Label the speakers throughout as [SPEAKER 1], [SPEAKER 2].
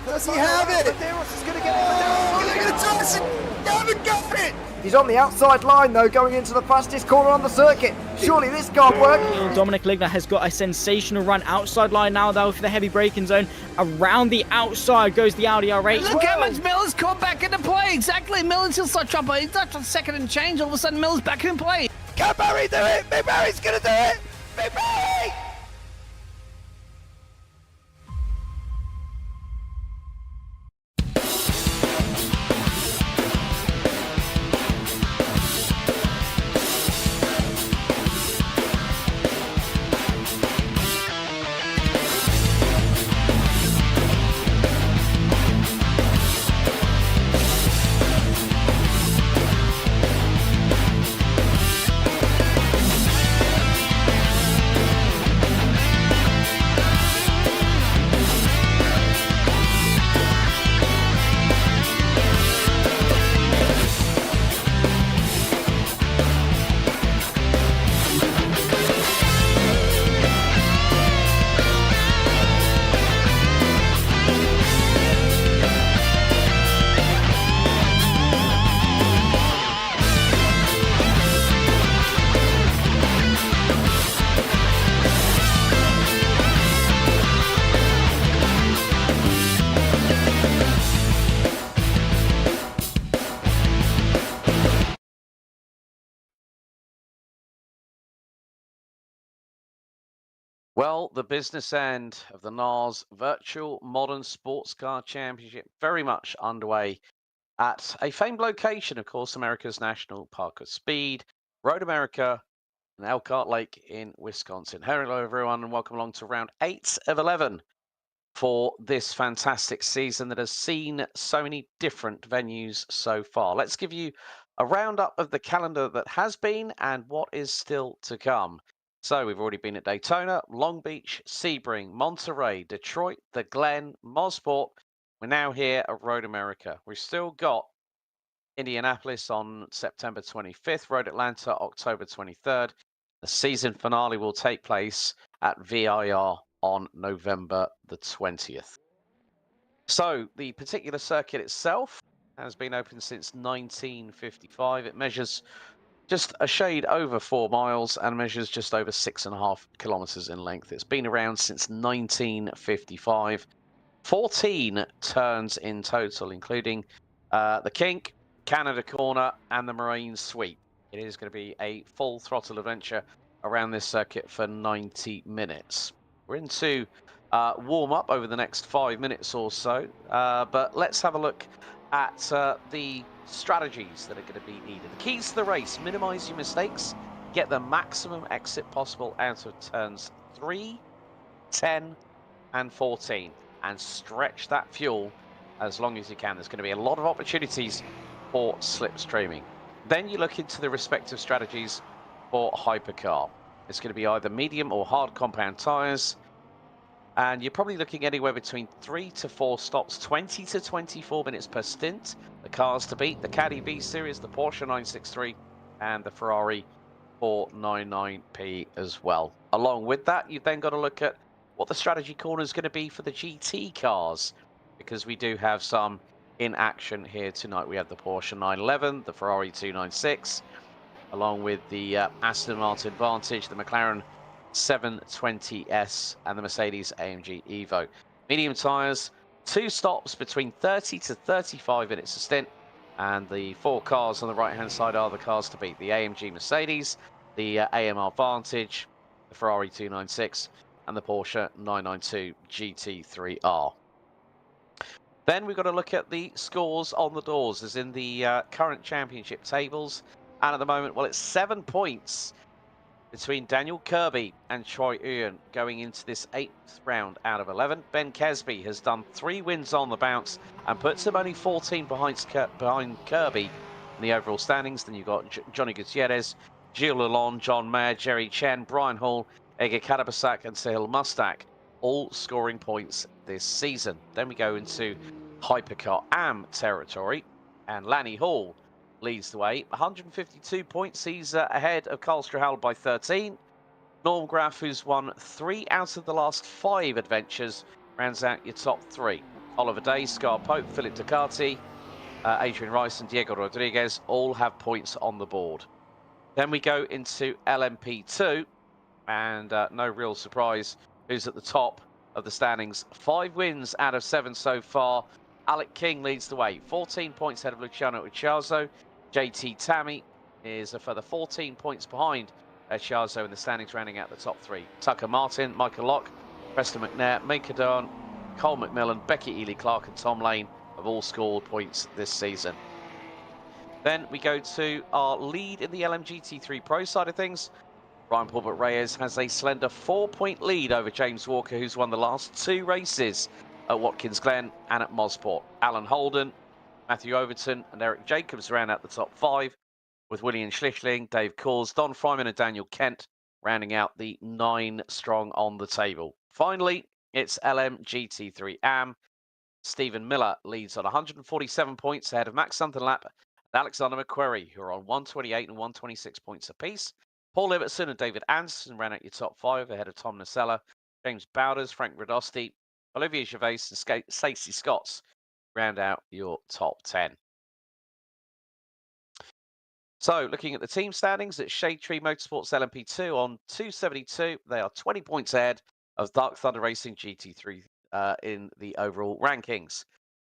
[SPEAKER 1] Does he have it?
[SPEAKER 2] Medeiros is going to get it.
[SPEAKER 1] Haven't got it! He's on the outside line though, going into the fastest corner on the circuit. Surely this can't work.
[SPEAKER 3] Dominic Ligner has got a sensational run outside line now though for the heavy braking zone. Around the outside goes the Audi R8.
[SPEAKER 4] Look how much Miller's caught back into play. Exactly, Miller's still start trouble. He's not just second and change. All of a sudden, Miller's back in play.
[SPEAKER 1] Can Barry do it? Big Barry's gonna do it! Big Barry!
[SPEAKER 5] Well, the business end of the NARS Virtual Modern Sports Car Championship very much underway at a famed location, of course, America's National Park of Speed, Road America, and Elkhart Lake in Wisconsin. Hello, everyone, and welcome along to round 8 of 11 for this fantastic season that has seen so many different venues so far. Let's give you a roundup of the calendar that has been and what is still to come. So we've already been at Daytona, Long Beach, Sebring, Monterey, Detroit, the Glen, Mosport. We're now here at Road America. We've still got Indianapolis on September 25th, Road Atlanta October 23rd. The season finale will take place at VIR on November the 20th. So the particular circuit itself has been open since 1955. It measures just a shade over 4 miles and measures just over 6.5 kilometers in length. It's been around since 1955. 14 turns in total, including the Kink, Canada Corner, and the Marine Sweep. It is going to be a full throttle adventure around this circuit for 90 minutes. We're into warm up over the next 5 minutes or so, but let's have a look at the strategies that are going to be needed. The keys to the race: minimize your mistakes, get the maximum exit possible out of turns 3, 10, and 14, and stretch that fuel as long as you can. There's going to be a lot of opportunities for slipstreaming. Then you look into the respective strategies for Hypercar. It's going to be either medium or hard compound tires, and you're probably looking anywhere between 3 to 4 stops, 20 to 24 minutes per stint. The cars to beat: the Caddy B Series, the Porsche 963, and the Ferrari 499P as well. Along with that, you've then got to look at what the strategy corner is going to be for the GT cars, because we do have some in action here tonight. We have the Porsche 911, the Ferrari 296, along with the Aston Martin Vantage, the McLaren 720S, and the Mercedes AMG Evo. Medium tyres, 2 stops between 30 to 35 minutes a stint, and the 4 cars on the right hand side are the cars to beat: the AMG Mercedes, the AMR Vantage, the Ferrari 296, and the Porsche 992 GT3R. Then we've got to look at the scores on the doors, as in the current championship tables, and at the moment, well, it's 7 points between Daniel Kirby and Troy Ewan going into this 8th round out of 11. Ben Kesby has done 3 wins on the bounce and puts him only 14 behind Kirby in the overall standings. Then you've got Johnny Gutierrez, Gilles Lalonde, John Mayer, Jerry Chen, Brian Hall, Ege Karabasak, and Sahil Mustak, all scoring points this season. Then we go into Hypercar AM territory, and Lanny Hall leads the way, 152 points. He's ahead of Carl Strahal by 13. Norm Graff, who's won 3 out of the last 5 adventures, rounds out your top 3. Oliver Day, Scar Pope, Philip Ducati, Adrian Rice and Diego Rodriguez all have points on the board. Then we go into LMP2, and no real surprise who's at the top of the standings. 5 wins out of 7 so far. Alec King leads the way, 14 points ahead of Luciano Ucciarzo. JT Tammy is a further 14 points behind Ucciarzo in the standings, rounding out the top 3. Tucker Martin, Michael Locke, Preston McNair, Mika Dawn, Cole McMillan, Becky Ely-Clark and Tom Lane have all scored points this season. Then we go to our lead in the LMGT3 Pro side of things. Ryan Pulbert Reyes has a slender 4-point lead over James Walker, who's won the last 2 races at Watkins Glen and at Mosport. Alan Holden, Matthew Overton and Eric Jacobs round out the top 5, with William Schlichting, Dave Coors, Don Fryman and Daniel Kent rounding out the 9 strong on the table. Finally, it's LMGT3 AM. Stephen Miller leads on 147 points ahead of Max Sunderlap and Alexander McQuarrie, who are on 128 and 126 points apiece. Paul Ibbotson and David Anderson ran out your top 5 ahead of Tom Nacella, James Bowders, Frank Radosti, Olivier Gervais and Stacey Scotts round out your top 10. So looking at the team standings, it's Shade Tree Motorsports LMP2 on 272. They are 20 points ahead of Dark Thunder Racing GT3 in the overall rankings.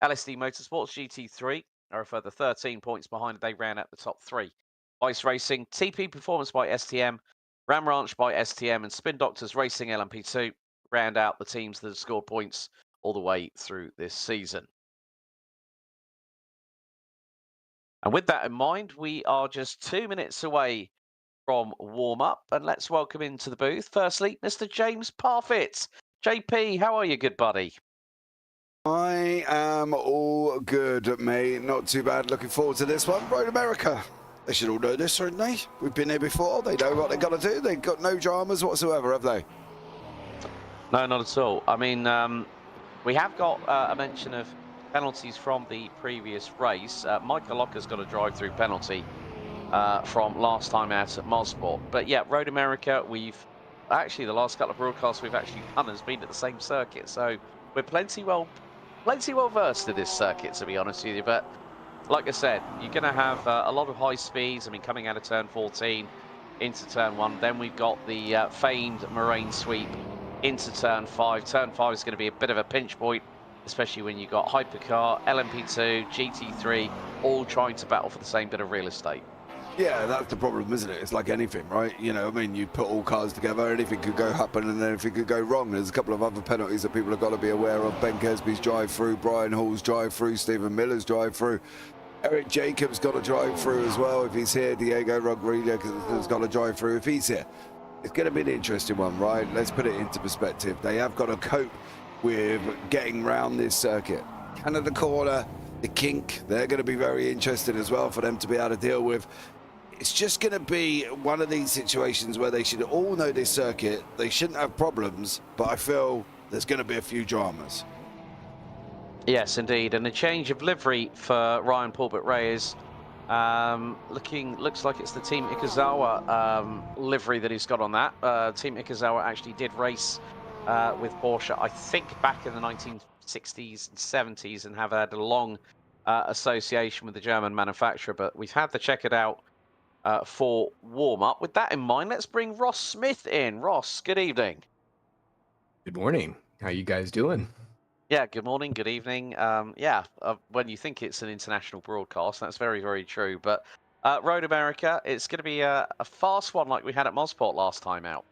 [SPEAKER 5] LSD Motorsports GT3 are a further 13 points behind. They ran out the top 3. Vice Racing, TP Performance by STM, Ram Ranch by STM, and Spin Doctors Racing LMP2 round out the teams that have scored points all the way through this season. And with that in mind, we are just 2 minutes away from warm-up, and let's welcome into the booth, firstly, Mr. James Parfitt. JP, how are you, good buddy?
[SPEAKER 2] I am all good, mate. Not too bad. Looking forward to this one. Road America. They should all know this, shouldn't they? We've been here before. They know what they've got to do. They've got no dramas whatsoever, have they?
[SPEAKER 5] No, not at all. I mean, we have got a mention of penalties from the previous race. Michael Locker's got a drive-through penalty from last time out at Mosport. But yeah, Road America, we've actually, the last couple of broadcasts we've actually done has been at the same circuit. So we're plenty well versed in this circuit, to be honest with you. But like I said, you're going to have a lot of high speeds. I mean, coming out of turn 14 into turn 1. Then we've got the famed Moraine sweep into turn 5. Turn 5 is going to be a bit of a pinch point, especially when you've got Hypercar, LMP2, GT3, all trying to battle for the same bit of real estate.
[SPEAKER 2] Yeah, that's the problem, isn't it? It's like anything, right? You know, I mean, you put all cars together, anything could go happen and anything could go wrong. There's a couple of other penalties that people have got to be aware of. Ben Kesby's drive-through, Brian Hall's drive-through, Stephen Miller's drive-through. Eric Jacobs got a drive-through as well if he's here. Diego Rodriguez has got a drive-through if he's here. It's going to be an interesting one, right? Let's put it into perspective. They have got to cope with getting round this circuit. Canada Corner, the kink, they're going to be very interesting as well for them to be able to deal with. It's just going to be one of these situations where they should all know this circuit. They shouldn't have problems, but I feel there's going to be a few dramas.
[SPEAKER 5] Yes, indeed. And a change of livery for Ryan Pulbert Reyes. Looks like it's the Team Ikazawa livery that he's got on that. Team Ikazawa actually did race with Porsche, I think, back in the 1960s and 70s, and have had a long association with the German manufacturer. But we've had to check it out for warm-up. With that in mind, let's bring Ross Smith in. Ross, good evening.
[SPEAKER 6] Good morning. How you guys doing?
[SPEAKER 5] Yeah, good morning, good evening. When you think it's an international broadcast, that's very, very true. But Road America, it's going to be a fast one like we had at Mosport last time out.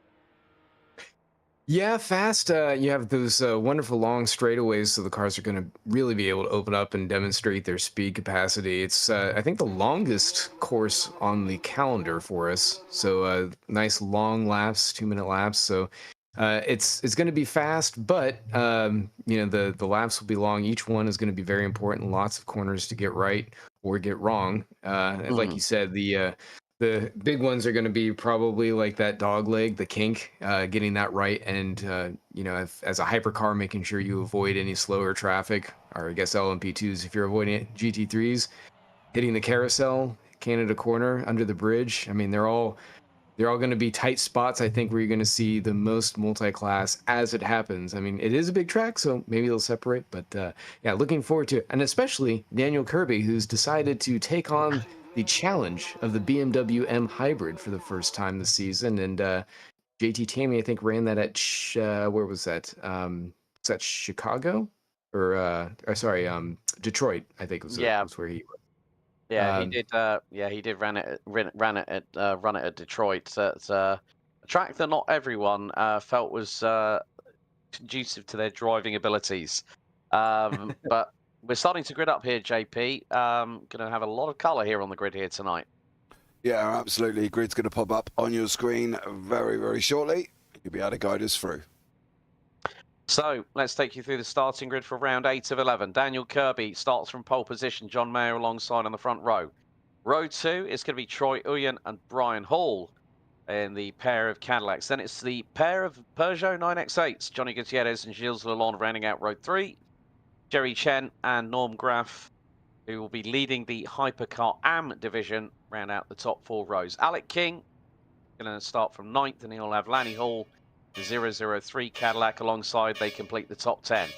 [SPEAKER 6] Yeah, fast. You have those wonderful long straightaways, so the cars are going to really be able to open up and demonstrate their speed capacity. It's, I think, the longest course on the calendar for us. So nice long laps, 2-minute laps. So it's going to be fast, but you know, the laps will be long. Each one is going to be very important. Lots of corners to get right or get wrong. Like you said, the big ones are going to be probably like that dog leg, the kink, getting that right, and you know, as a hypercar, making sure you avoid any slower traffic, or I guess LMP2s if you're avoiding it. GT3s, hitting the carousel, Canada Corner, under the bridge. I mean, they're all they're all going to be tight spots, I think, where you're going to see the most multi-class as it happens. I mean, it is a big track, so maybe they'll separate, but yeah, looking forward to it. And especially Daniel Kirby, who's decided to take on the challenge of the BMW M Hybrid for the first time this season. And JT Tammy, I think, ran that at, where was that? Was that Chicago? Or sorry, Detroit, I think was where he was.
[SPEAKER 5] Yeah, he did. Yeah, he did run it at Detroit. So it's a track that not everyone felt was conducive to their driving abilities. But we're starting to grid up here, JP. Going to have a lot of colour here on the grid here tonight.
[SPEAKER 2] Yeah, absolutely. Grid's going to pop up on your screen very, very shortly. You'll be able to guide us through.
[SPEAKER 5] So let's take you through the starting grid for round 8 of 11. Daniel Kirby starts from pole position. John Mayer alongside on the front row. Row 2 is going to be Troy Uyen and Brian Hall in the pair of Cadillacs. Then it's the pair of Peugeot 9X8s, Johnny Gutierrez and Gilles Lalonde rounding out row 3. Jerry Chen and Norm Graff, who will be leading the Hypercar AM division, round out the top 4 rows. Alec King going to start from 9th, and he'll have Lanny Hall, the 003 Cadillac alongside. They complete the top 10.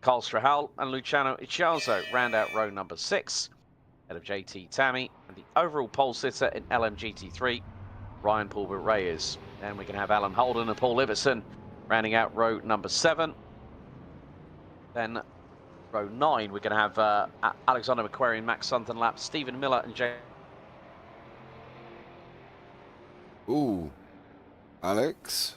[SPEAKER 5] Carl Strahal and Luciano Ichazo round out row number 6, ahead of JT Tammy, and the overall pole sitter in LMGT3, Ryan Pulbert Reyes. Then we can have Alan Holden and Paul Iverson rounding out row number 7. Then row 9, we're going to have Alexander McQuarrie, Max Sunderlap, Stephen Miller and Jay.
[SPEAKER 2] Ooh, Alex.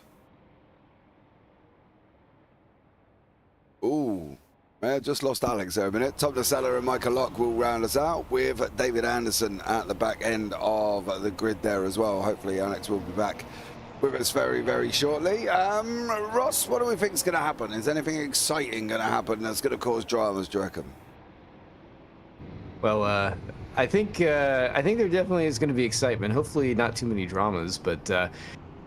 [SPEAKER 2] Ooh, I just lost Alex there a minute. Tom DeSella and Michael Locke will round us out with David Anderson at the back end of the grid there as well. Hopefully Alex will be back with us very, very shortly. Ross, what do we think is going to happen? Is anything exciting going to happen that's going to cause dramas, do you reckon?
[SPEAKER 6] Well, I think there definitely is going to be excitement. Hopefully not too many dramas, but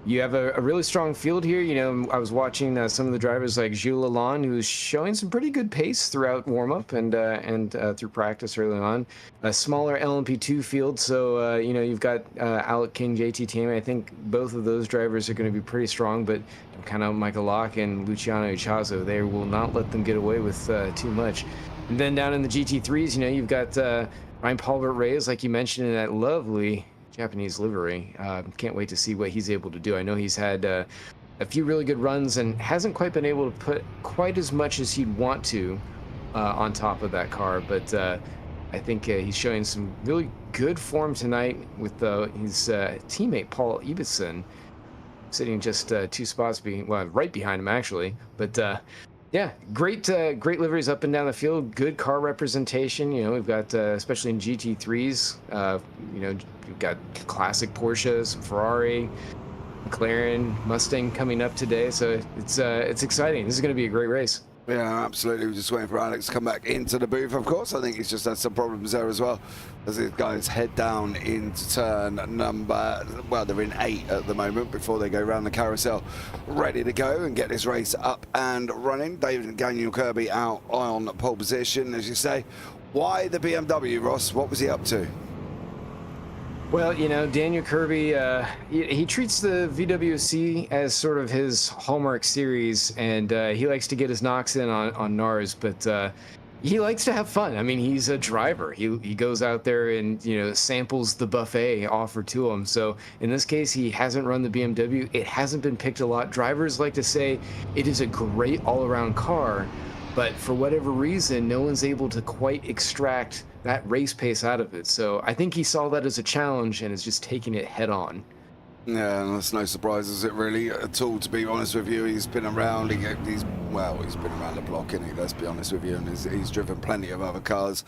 [SPEAKER 6] you have a really strong field here. You know, I was watching some of the drivers like Gilles Lalonde, who's showing some pretty good pace throughout warm-up and through practice early on. A smaller LMP2 field, so you know, you've got Alec King, JT Tammy. I think both of those drivers are going to be pretty strong, but kind of Michael Locke and Luciano Ichazo, they will not let them get away with too much. And then down in the GT3s, you know, you've got Ryan Pulbert Reyes, like you mentioned, in that lovely Japanese livery. Can't wait to see what he's able to do. I know he's had a few really good runs and hasn't quite been able to put quite as much as he'd want to on top of that car, but I think he's showing some really good form tonight with his teammate Paul Ibbotson sitting just 2 spots right behind him actually. But yeah, great liveries up and down the field. Good car representation. You know, we've got especially in GT3s. You know, you've got classic Porsches, Ferrari, McLaren, Mustang coming up today. So it's exciting. This is going to be a great race.
[SPEAKER 2] Yeah, absolutely. We're just waiting for Alex to come back into the booth, of course. I think he's just had some problems there as well, as these guys head down into turn number, well, they're in 8 at the moment before they go around the carousel, ready to go and get this race up and running. Daniel Kirby out on pole position, as you say. Why the BMW, Ross? What was he up to?
[SPEAKER 6] Well, you know, Daniel Kirby, he treats the VWC as sort of his hallmark series, and he likes to get his knocks in on NARS, but he likes to have fun. I mean, he's a driver. He goes out there and, you know, samples the buffet offered to him. So in this case, he hasn't run the BMW. It hasn't been picked a lot. Drivers like to say it is a great all-around car, but for whatever reason, no one's able to quite extract that race pace out of it. So I think he saw that as a challenge and is just taking it head on.
[SPEAKER 2] Yeah, and that's no surprise, is it really, at all, to be honest with you. He's been around, he's been around the block, isn't he? Let's be honest with you, and he's driven plenty of other cars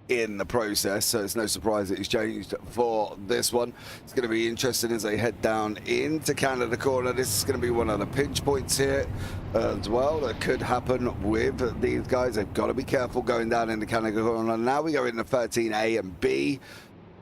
[SPEAKER 2] in the process, so it's no surprise that he's changed for this one. It's going to be interesting as they head down into Canada Corner. This is going to be one of the pinch points here as well that could happen with these guys. They've got to be careful going down into Canada Corner. Now we go into 13A and B.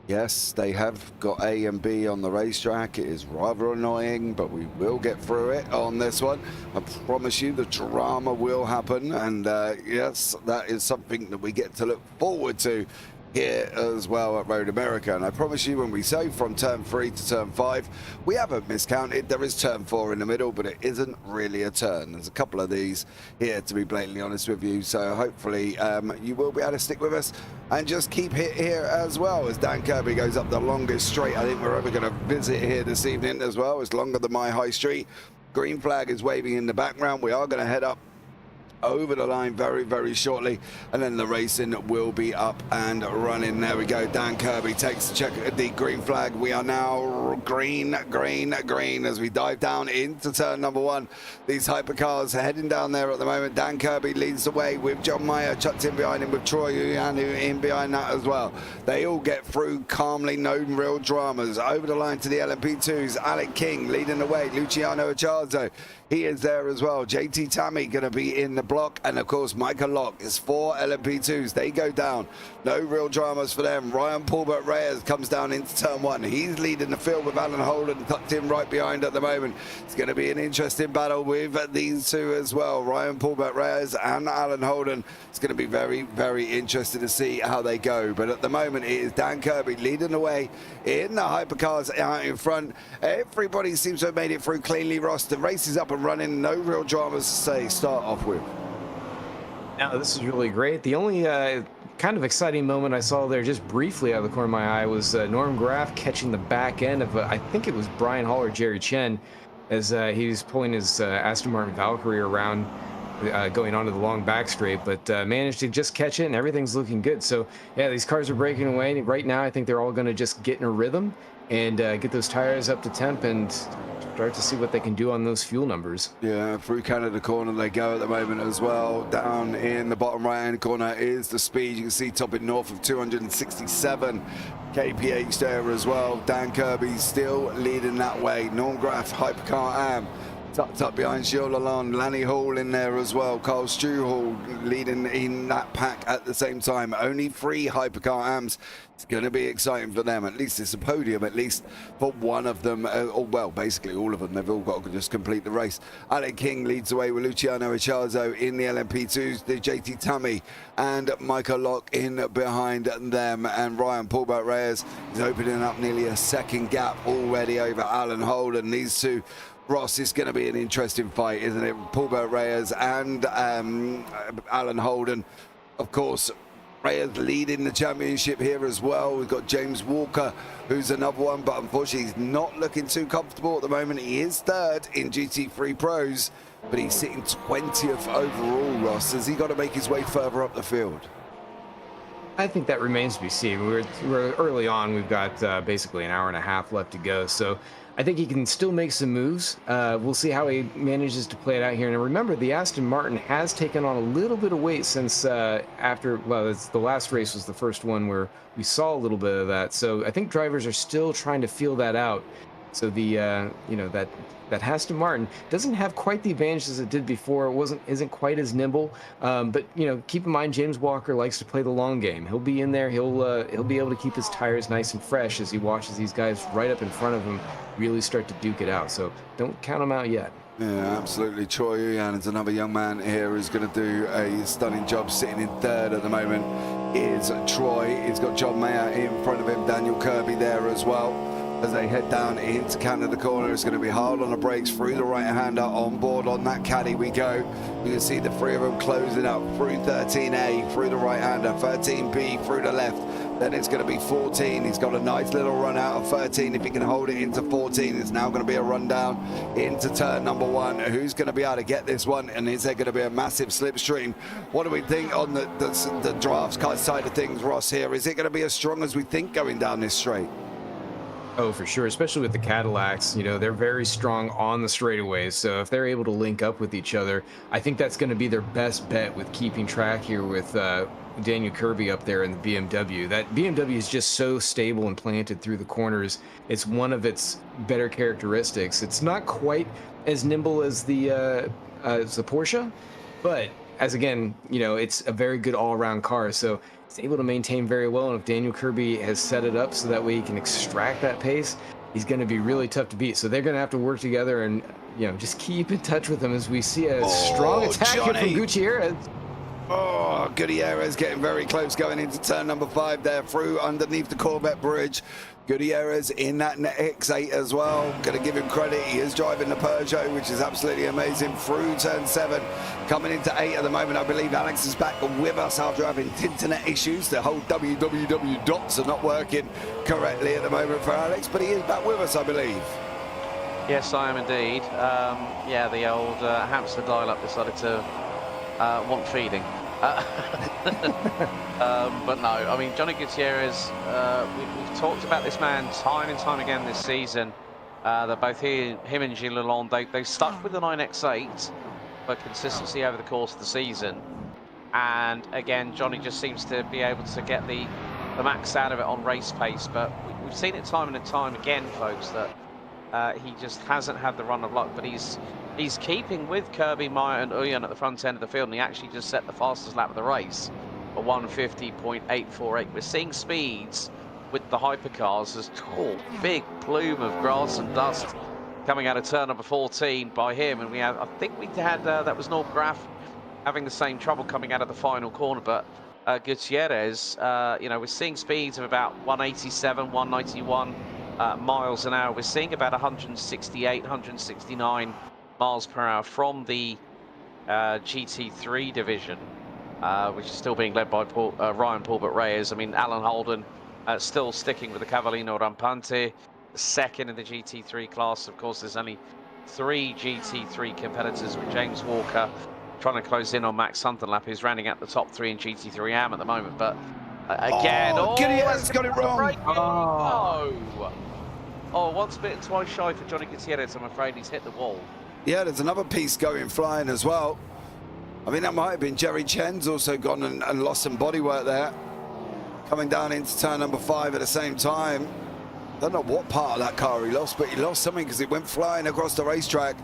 [SPEAKER 2] Yes, they have got A and B on the racetrack. It is rather annoying, but we will get through it on this one. I promise you the drama will happen, and yes, that is something that we get to look forward to here as well at Road America. And I promise you, when we say from turn 3 to turn 5, we haven't miscounted. There is turn 4 in the middle, but it isn't really a turn. There's a couple of these here, to be blatantly honest with you. So hopefully you will be able to stick with us and just keep it here as well, as Dan Kirby goes up the longest straight I think we're ever going to visit here this evening as well. It's longer than my high street. Green flag is waving in the background. We are going to head up over the line very, very shortly, and then the racing will be up and running. There we go. Dan Kirby takes the check at the green flag. We are now green as we dive down into turn number 1. These hypercars are heading down there at the moment. Dan Kirby leads the way with John Meyer chucked in behind him, with Troy Uyanu in behind that as well. They all get through calmly, no real dramas. Over the line to the LMP2s. Alec King leading the way. Luciano Acharzo, he is there as well. JT Tammy going to be in the block, and of course Michael Locke is 4 LMP2s. They go down, no real dramas for them. Ryan Paulbert Reyes comes down into turn 1. He's leading the field with Alan Holden tucked in right behind at the moment. It's going to be an interesting battle with these two as well, Ryan Paulbert Reyes and Alan Holden. It's going to be very, very interesting to see how they go, but at the moment it is Dan Kirby leading the way in the hypercars out in front. Everybody seems to have made it through cleanly, Ross. The race is up and running, no real dramas to say start off with.
[SPEAKER 6] Now, this is really great. The only kind of exciting moment I saw there just briefly out of the corner of my eye was Norm Graff catching the back end of, I think it was Brian Hall or Jerry Chen, as he was pulling his Aston Martin Valkyrie around, going onto the long back straight, but managed to just catch it, and everything's looking good. So, yeah, these cars are breaking away. Right now, I think they're all going to just get in a rhythm and get those tires up to temp and start to see what they can do on those fuel numbers.
[SPEAKER 2] Yeah, through Canada corner they go at the moment as well. Down in the bottom right hand corner is the speed. You can see topping north of 267 kph there as well. Dan Kirby still leading that way. Norm Graff, Hypercar Am tucked up behind Gilles Lalonde. Lanny Hall in there as well. Carl Struhall leading in that pack at the same time. Only 3 Hypercar Ams. It's going to be exciting for them. At least it's a podium, at least for one of them. Or, well, basically all of them. They've all got to just complete the race. Alec King leads the way with Luciano Acharzo in the LMP2s. The JT Tammy and Michael Locke in behind them. And Ryan Paulbert Reyes is opening up nearly a second gap already over Alan Holden. These two, Ross, is going to be an interesting fight, isn't it? Paulbert Reyes and Alan Holden. Of course, Reyes leading the championship here as well. We've got James Walker, who's another one, but unfortunately he's not looking too comfortable at the moment. He is 3rd in GT3 Pros, but he's sitting 20th overall, Ross. Has he got to make his way further up the field?
[SPEAKER 6] I think that remains to be seen. We're early on. We've got basically an hour and a half left to go. So I think he can still make some moves. We'll see how he manages to play it out here. And remember, the Aston Martin has taken on a little bit of weight since after, well, the last race was the first one where we saw a little bit of that. So I think drivers are still trying to feel that out. So the, you know, that Aston Martin doesn't have quite the advantage as it did before. It isn't quite as nimble, but you know, keep in mind James Walker likes to play the long game. He'll be in there. He'll be able to keep his tires nice and fresh as he watches these guys right up in front of him really start to duke it out. So don't count him out yet.
[SPEAKER 2] Yeah, absolutely. Troy Uyan is another young man here who's going to do a stunning job. Sitting in 3rd at the moment is Troy. He's got John Mayer in front of him, Daniel Kirby there as well. As they head down into Canada corner, it's going to be hard on the brakes through the right-hander. On board on that caddy we go. You can see the 3 of them closing up through 13A, through the right-hander, 13B through the left. Then it's going to be 14. He's got a nice little run out of 13. If he can hold it into 14, it's now going to be a run down into turn number 1. Who's going to be able to get this one? And is there going to be a massive slipstream? What do we think on the drafts side of things, Ross, here? Is it going to be as strong as we think going down this straight?
[SPEAKER 6] Oh, for sure, especially with the Cadillacs. You know, they're very strong on the straightaways, so if they're able to link up with each other, I think that's going to be their best bet with keeping track here with Daniel Kirby up there in the BMW. That BMW is just so stable and planted through the corners. It's one of its better characteristics. It's not quite as nimble as the Porsche, but as again, you know, it's a very good all-around car, so it's able to maintain very well. And if Daniel Kirby has set it up so that way he can extract that pace, he's going to be really tough to beat. So they're going to have to work together and, you know, just keep in touch with him as we see a strong attack here from Gutierrez.
[SPEAKER 2] Oh, Gutierrez getting very close going into turn number 5 there, through underneath the Corvette bridge. Gutierrez in that X8 as well. Going to give him credit. He is driving the Peugeot, which is absolutely amazing, through turn 7. Coming into 8 at the moment. I believe Alex is back with us after having internet issues. The whole www dots are not working correctly at the moment for Alex, but he is back with us, I believe.
[SPEAKER 5] Yes, I am indeed. Yeah, the old hamster dial-up decided to want feeding. But no, I mean, Johnny Gutierrez, we've talked about this man time and time again this season. That both him and Gilles Lalonde, they stuck with the 9X8 for consistency over the course of the season. And again, Johnny just seems to be able to get the max out of it on race pace. But we've seen it time and time again, folks, that he just hasn't had the run of luck. But he's keeping with Kirby, Meyer and Uyan at the front end of the field, and he actually just set the fastest lap of the race at 150.848. We're seeing speeds with the hypercars. There's a big plume of grass and dust coming out of turn number 14 by him, and I think we had that was North Graf having the same trouble coming out of the final corner. But Gutierrez, you know, we're seeing speeds of about 187, 191 miles an hour. We're seeing about 168, 169 miles per hour from the GT3 division, which is still being led by Ryan Paulbert Reyes. I mean, Alan Holden still sticking with the Cavallino Rampante, second in the GT3 class. Of course, there's only 3 GT3 competitors, with James Walker trying to close in on Max Hunterlap, who's rounding out the top 3 in GT3 AM at the moment. But again,
[SPEAKER 2] Gutierrez got it wrong.
[SPEAKER 5] Oh, once bitten, twice shy for Johnny Gutierrez. I'm afraid he's hit the wall.
[SPEAKER 2] Yeah, there's another piece going flying as well. I mean, that might have been Jerry Chen's also gone and lost some bodywork there. Coming down into turn number 5 at the same time. Don't know what part of that car he lost, but he lost something because it went flying across the racetrack.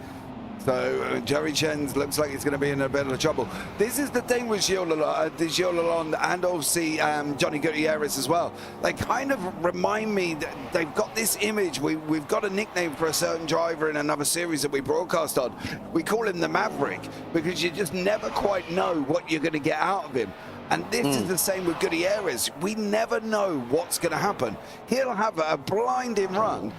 [SPEAKER 2] So Jerry Chen's looks like he's going to be in a bit of trouble. This is the thing with Gilles Lalonde and obviously Johnny Gutierrez as well. They kind of remind me that they've got this image. We've got a nickname for a certain driver in another series that we broadcast on. We call him the Maverick, because you just never quite know what you're going to get out of him. And this is the same with Gutierrez. We never know what's going to happen. He'll have a blinding run,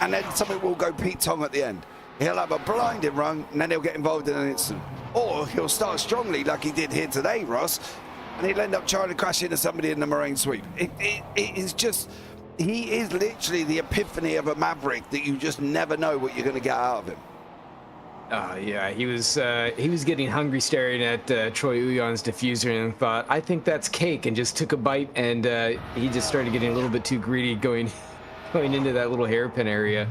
[SPEAKER 2] and then something will go Pete Tong at the end. He'll have a blinding run, and then he'll get involved in an instant. Or he'll start strongly like he did here today, Ross, and he'll end up trying to crash into somebody in the marine sweep. It is just, he is literally the epiphany of a Maverick that you just never know what you're going to get out of him.
[SPEAKER 6] Yeah, he was getting hungry staring at Troy Uyan's diffuser and thought, I think that's cake, and just took a bite, and he just started getting a little bit too greedy going into that little hairpin area.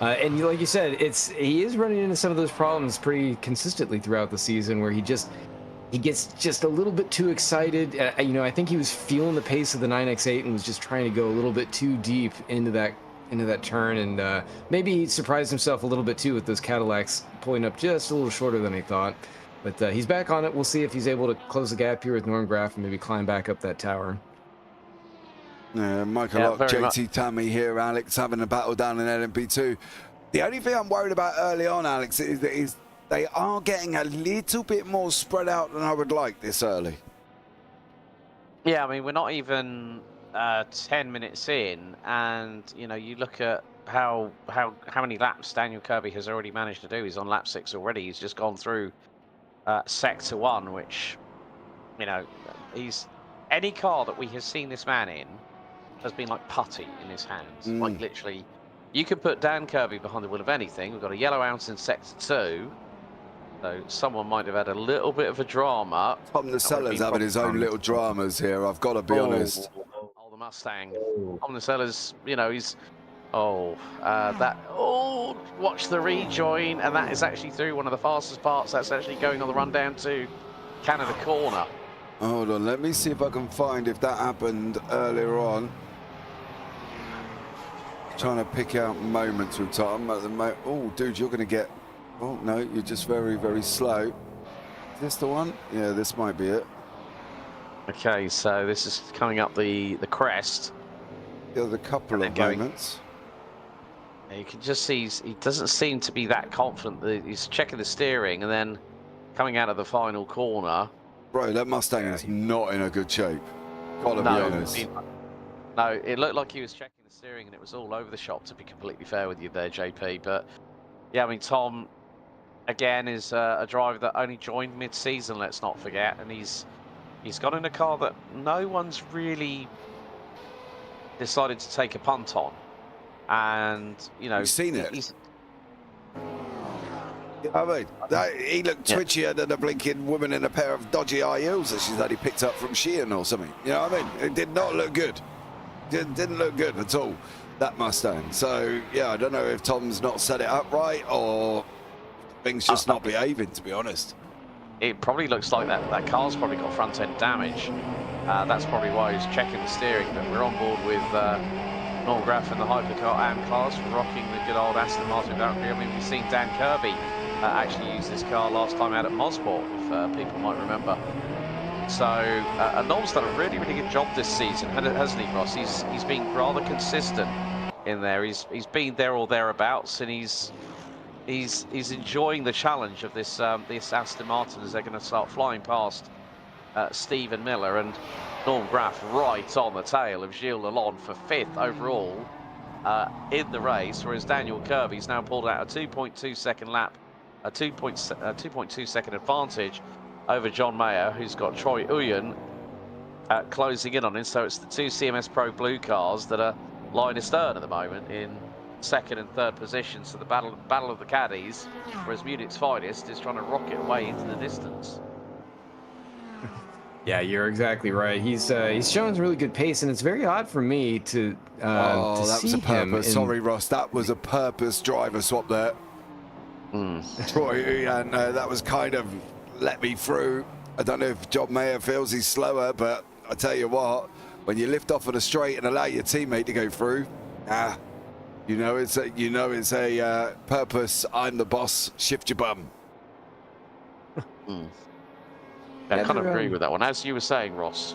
[SPEAKER 6] And like you said, he is running into some of those problems pretty consistently throughout the season, where he gets just a little bit too excited. You know, I think he was feeling the pace of the 9X8 and was just trying to go a little bit too deep into that turn, and maybe he surprised himself a little bit too with those Cadillacs pulling up just a little shorter than he thought. But he's back on it. We'll see if he's able to close the gap here with Norm Graf and maybe climb back up that tower.
[SPEAKER 2] Michael Locke, JT Tammy here, Alex, having a battle down in LMP2. The only thing I'm worried about early on, Alex, is they are getting a little bit more spread out than I would like this early.
[SPEAKER 5] Yeah, I mean, we're not even 10 minutes in, and you know, you look at how many laps Daniel Kirby has already managed to do. He's on lap 6 already. He's just gone through sector 1, which, you know, any car that we have seen this man in has been like putty in his hands. Like literally, you could put Dan Kirby behind the wheel of anything. We've got a yellow ounce in sector 2. So someone might have had a little bit of a drama.
[SPEAKER 2] Tom Nasella's having his own little dramas here, I've got to be honest.
[SPEAKER 5] Oh, the Mustang. Tom Nasella's, you know, he's... watch the rejoin, and that is actually through one of the fastest parts. That's actually going on the run down to Canada Corner.
[SPEAKER 2] Hold on, let me see if I can find if that happened earlier on. Trying to pick out moments with Tom at the moment. Oh, dude, you're going to get... Oh, no, you're just very, very slow. Is this the one? Yeah, this might be it.
[SPEAKER 5] Okay, so this is coming up the crest.
[SPEAKER 2] There's a couple of moments.
[SPEAKER 5] You can just see he doesn't seem to be that confident. He's checking the steering, and then coming out of the final corner.
[SPEAKER 2] Bro, that Mustang is not in a good shape. Gotta be honest.
[SPEAKER 5] No, it looked like he was checking the steering and it was all over the shop, to be completely fair with you there, JP. But yeah, I mean, Tom, again, is a driver that only joined mid-season, let's not forget. And he's got in a car that no one's really decided to take a punt on. And, you know...
[SPEAKER 2] You've seen it. I mean, he looked twitchier than a blinking woman in a pair of dodgy high heels that she's only picked up from Shein or something. You know what I mean? It did not look good. Didn't look good at all, that Mustang. So, yeah, I don't know if Tom's not set it up right or things just not behaving, to be honest.
[SPEAKER 5] It probably looks like that car's probably got front-end damage. That's probably why he's checking the steering. But we're on board with Norm Graff and the Hypercar AM class, rocking the good old Aston Martin Valkyrie. I mean, we've seen Dan Kirby actually use this car last time out at Mosport, if people might remember. So Norm's done a really, really good job this season, hasn't he, Ross? He's been rather consistent in there. He's been there or thereabouts, and he's enjoying the challenge of this this Aston Martin as they're going to start flying past Stephen Miller and Norm Graff right on the tail of Gilles Lalonde for 5th overall in the race, whereas Daniel Kirby's now pulled out a 2.2 second lap, a 2.2 second advantage over John Mayer, who's got Troy Uyen closing in on him. So it's the two CMS Pro Blue cars that are line astern at the moment in 2nd and 3rd position. So the battle of the caddies, whereas Munich's finest is trying to rocket away into the distance.
[SPEAKER 6] Yeah, you're exactly right. He's showing really good pace, and it's very odd for me to
[SPEAKER 2] that was a purpose.
[SPEAKER 6] him
[SPEAKER 2] Sorry, Ross. That was a purpose driver swap there. Troy Uyan, that was kind of let me through. I don't know if John Mayer feels he's slower, but I tell you what, when you lift off on a straight and allow your teammate to go through, you know it's a purpose. I'm the boss. Shift your bum.
[SPEAKER 5] I kind of agree with that one, as you were saying, Ross.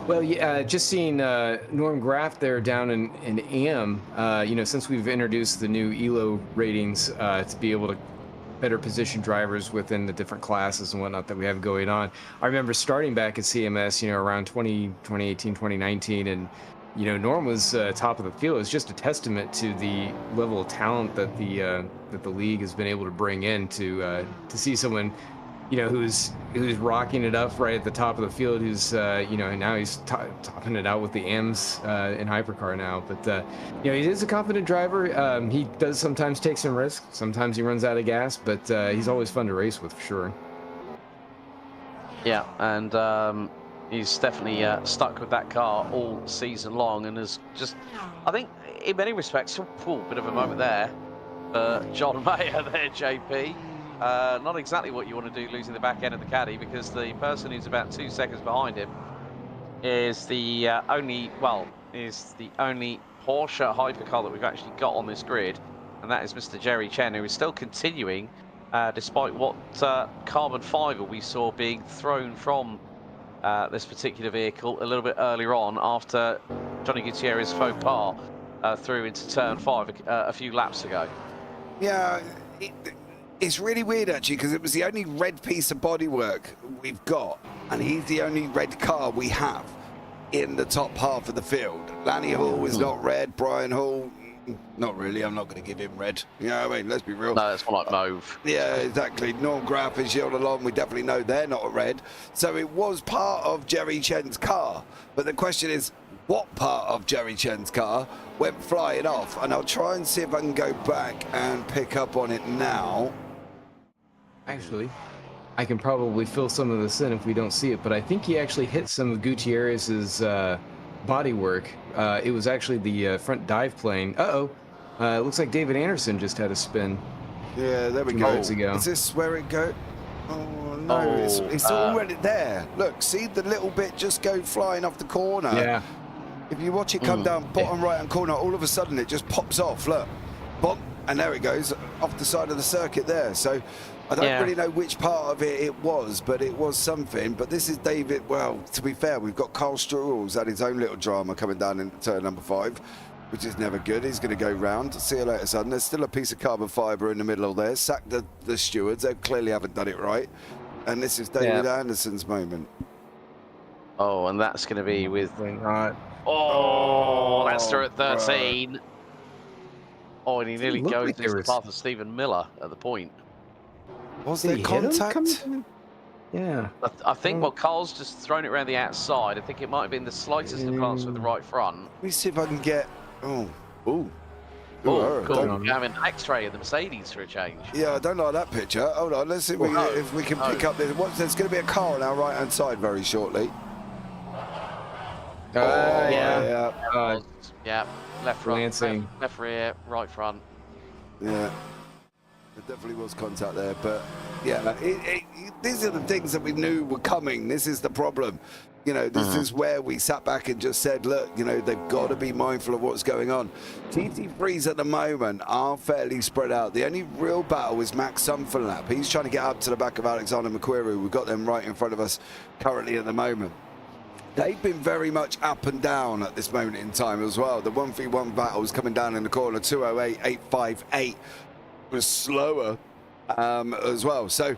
[SPEAKER 6] Well, yeah, just seeing Norm Graff there down in AM, you know, since we've introduced the new ELO ratings to be able to better position drivers within the different classes and whatnot that we have going on. I remember starting back at CMS, you know, around 2018, 2019, and, you know, Norm was top of the field. It's just a testament to the level of talent that the league has been able to bring in to see someone, you know, who's rocking it up right at the top of the field, who's, you know, and now he's topping it out with the AMS in Hypercar now. But, you know, he is a confident driver. He does sometimes take some risks. Sometimes he runs out of gas, but he's always fun to race with, for sure. Yeah,
[SPEAKER 5] and he's definitely stuck with that car all season long, and has just, I think, in many respects, bit of a moment there for John Mayer there, JP. Not exactly what you want to do, losing the back end of the caddy, because the person who's about 2 seconds behind him is the only Porsche hypercar that we've actually got on this grid, and that is Mr. Jerry Chen, who is still continuing despite what carbon fiber we saw being thrown from this particular vehicle a little bit earlier on after Johnny Gutierrez faux pas through into turn 5 a few laps ago.
[SPEAKER 2] Yeah. It's really weird, actually, because it was the only red piece of bodywork we've got, and he's the only red car we have in the top half of the field. Lanny Hall is not red. Brian Hall, not really. I'm not going to give him red. You know what I mean? Let's be real.
[SPEAKER 5] No, it's more like mauve.
[SPEAKER 2] Yeah, exactly. Norm Graff and Gilles Lalonde, we definitely know they're not red. So it was part of Jerry Chen's car. But the question is, what part of Jerry Chen's car went flying off? And I'll try and see if I can go back and pick up on it now.
[SPEAKER 6] Actually, I can probably fill some of this in if we don't see it, but I think he actually hit some of Gutierrez's bodywork. It was actually the front dive plane. It looks like David Anderson just had a spin.
[SPEAKER 2] Yeah, there we go. Moments ago. Is this where it goes? Oh, no, it's already there. Look, see the little bit just go flying off the corner?
[SPEAKER 6] Yeah.
[SPEAKER 2] If you watch it come down bottom right-hand corner, all of a sudden it just pops off, look. Bump, and there it goes, off the side of the circuit there. So I don't really know which part of it was, but it was something. But this is David. Well, to be fair, we've got Carl Struhl's had his own little drama coming down into turn number 5, which is never good. He's going to go round. See you later, son. There's still a piece of carbon fibre in the middle of there. Sack the stewards. They clearly haven't done it right. And this is David Anderson's moment.
[SPEAKER 5] Oh, and that's going to be with...
[SPEAKER 6] Not.
[SPEAKER 5] Oh, that's through at 13. Oh, and he nearly
[SPEAKER 6] looked
[SPEAKER 5] goes
[SPEAKER 6] like
[SPEAKER 5] into
[SPEAKER 6] there
[SPEAKER 5] the
[SPEAKER 6] was-
[SPEAKER 5] path of Stephen Miller at the point.
[SPEAKER 2] Was
[SPEAKER 6] Did
[SPEAKER 2] there
[SPEAKER 6] he hit him
[SPEAKER 2] contact?
[SPEAKER 6] coming? Yeah.
[SPEAKER 5] I think, well, Carl's just thrown it around the outside. I think it might have been the slightest advance with the right front.
[SPEAKER 2] Let me see if I can get... Oh,
[SPEAKER 5] Oh,
[SPEAKER 2] I
[SPEAKER 5] cool.
[SPEAKER 2] don't-
[SPEAKER 5] We're having an X-ray of the Mercedes for a change.
[SPEAKER 2] Yeah, I don't like that picture. Hold on, let's see if we can pick up this. There's going to be a car on our right-hand side very shortly.
[SPEAKER 6] Yeah.
[SPEAKER 5] Yeah, left front,
[SPEAKER 6] Lancing.
[SPEAKER 5] left rear, right front.
[SPEAKER 2] Yeah, there definitely was contact there, but yeah, these are the things that we knew were coming. This is the problem. You know, this is where we sat back and just said, look, you know, they've got to be mindful of what's going on. GT3s at the moment are fairly spread out. The only real battle is Max Sunfenlap. He's trying to get up to the back of Alexander McQuarrie. We've got them right in front of us currently at the moment. They've been very much up and down at this moment in time as well. The 1v1 battle is coming down in the corner. 208.858 was slower as well. So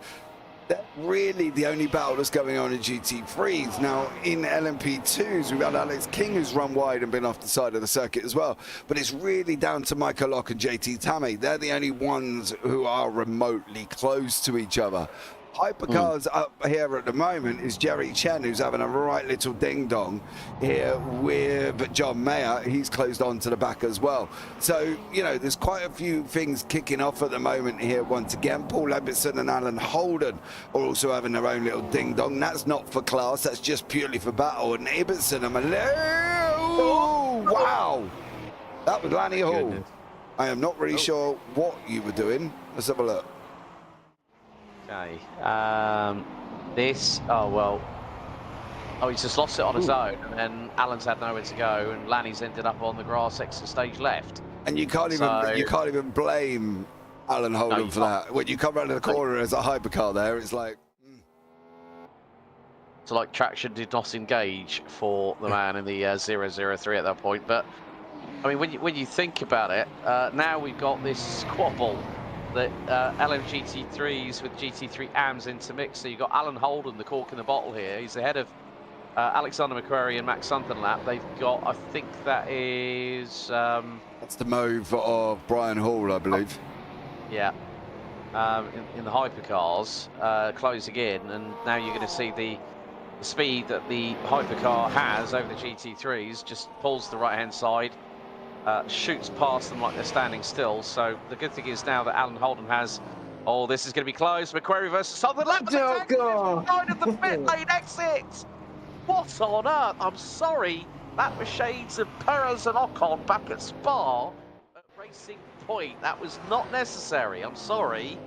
[SPEAKER 2] that's really the only battle that's going on in GT3s. Now, in LMP2s, we've had Alex King who's run wide and been off the side of the circuit as well. But it's really down to Michael Locke and JT Tammy. They're the only ones who are remotely close to each other. Hypercars up here at the moment is Jerry Chen, who's having a right little ding-dong here with John Mayer. He's closed on to the back as well. So, you know, there's quite a few things kicking off at the moment here once again. Paul Ebbetson and Alan Holden are also having their own little ding-dong. That's not for class, that's just purely for battle. And Ebbetson, wow! That was Lanny Hall. I am not really sure what you were doing. Let's have a look.
[SPEAKER 5] Okay. He's just lost it on his own, and then Alan's had nowhere to go, and Lanny's ended up on the grass exit stage left.
[SPEAKER 2] And you can't even blame Alan Holden for that. When you come around the corner as a hypercar there, it's like...
[SPEAKER 5] So, like, traction did not engage for the man in the 003 at that point. But, I mean, when you think about it, now we've got this squabble that LMGT3s with GT3 AMs intermix. So you've got Alan Holden, the cork in the bottle here. He's ahead of Alexander McQuarrie and Max Sunfenlap. They've got, I think that is...
[SPEAKER 2] That's the move of Brian Hall, I believe.
[SPEAKER 5] Yeah. In the hypercars, closing in, and now you're going to see the speed that the hypercar has over the GT3s, just pulls to the right-hand side, shoots past them like they're standing still. So the good thing is now that Alan Holden has... Oh, this is going to be close. McQuarrie versus Sunfenlap. Side of the pit lane exit. What on earth? I'm sorry. That was shades of Perez and Ocon back at Spa at Racing Point. That was not necessary. I'm sorry.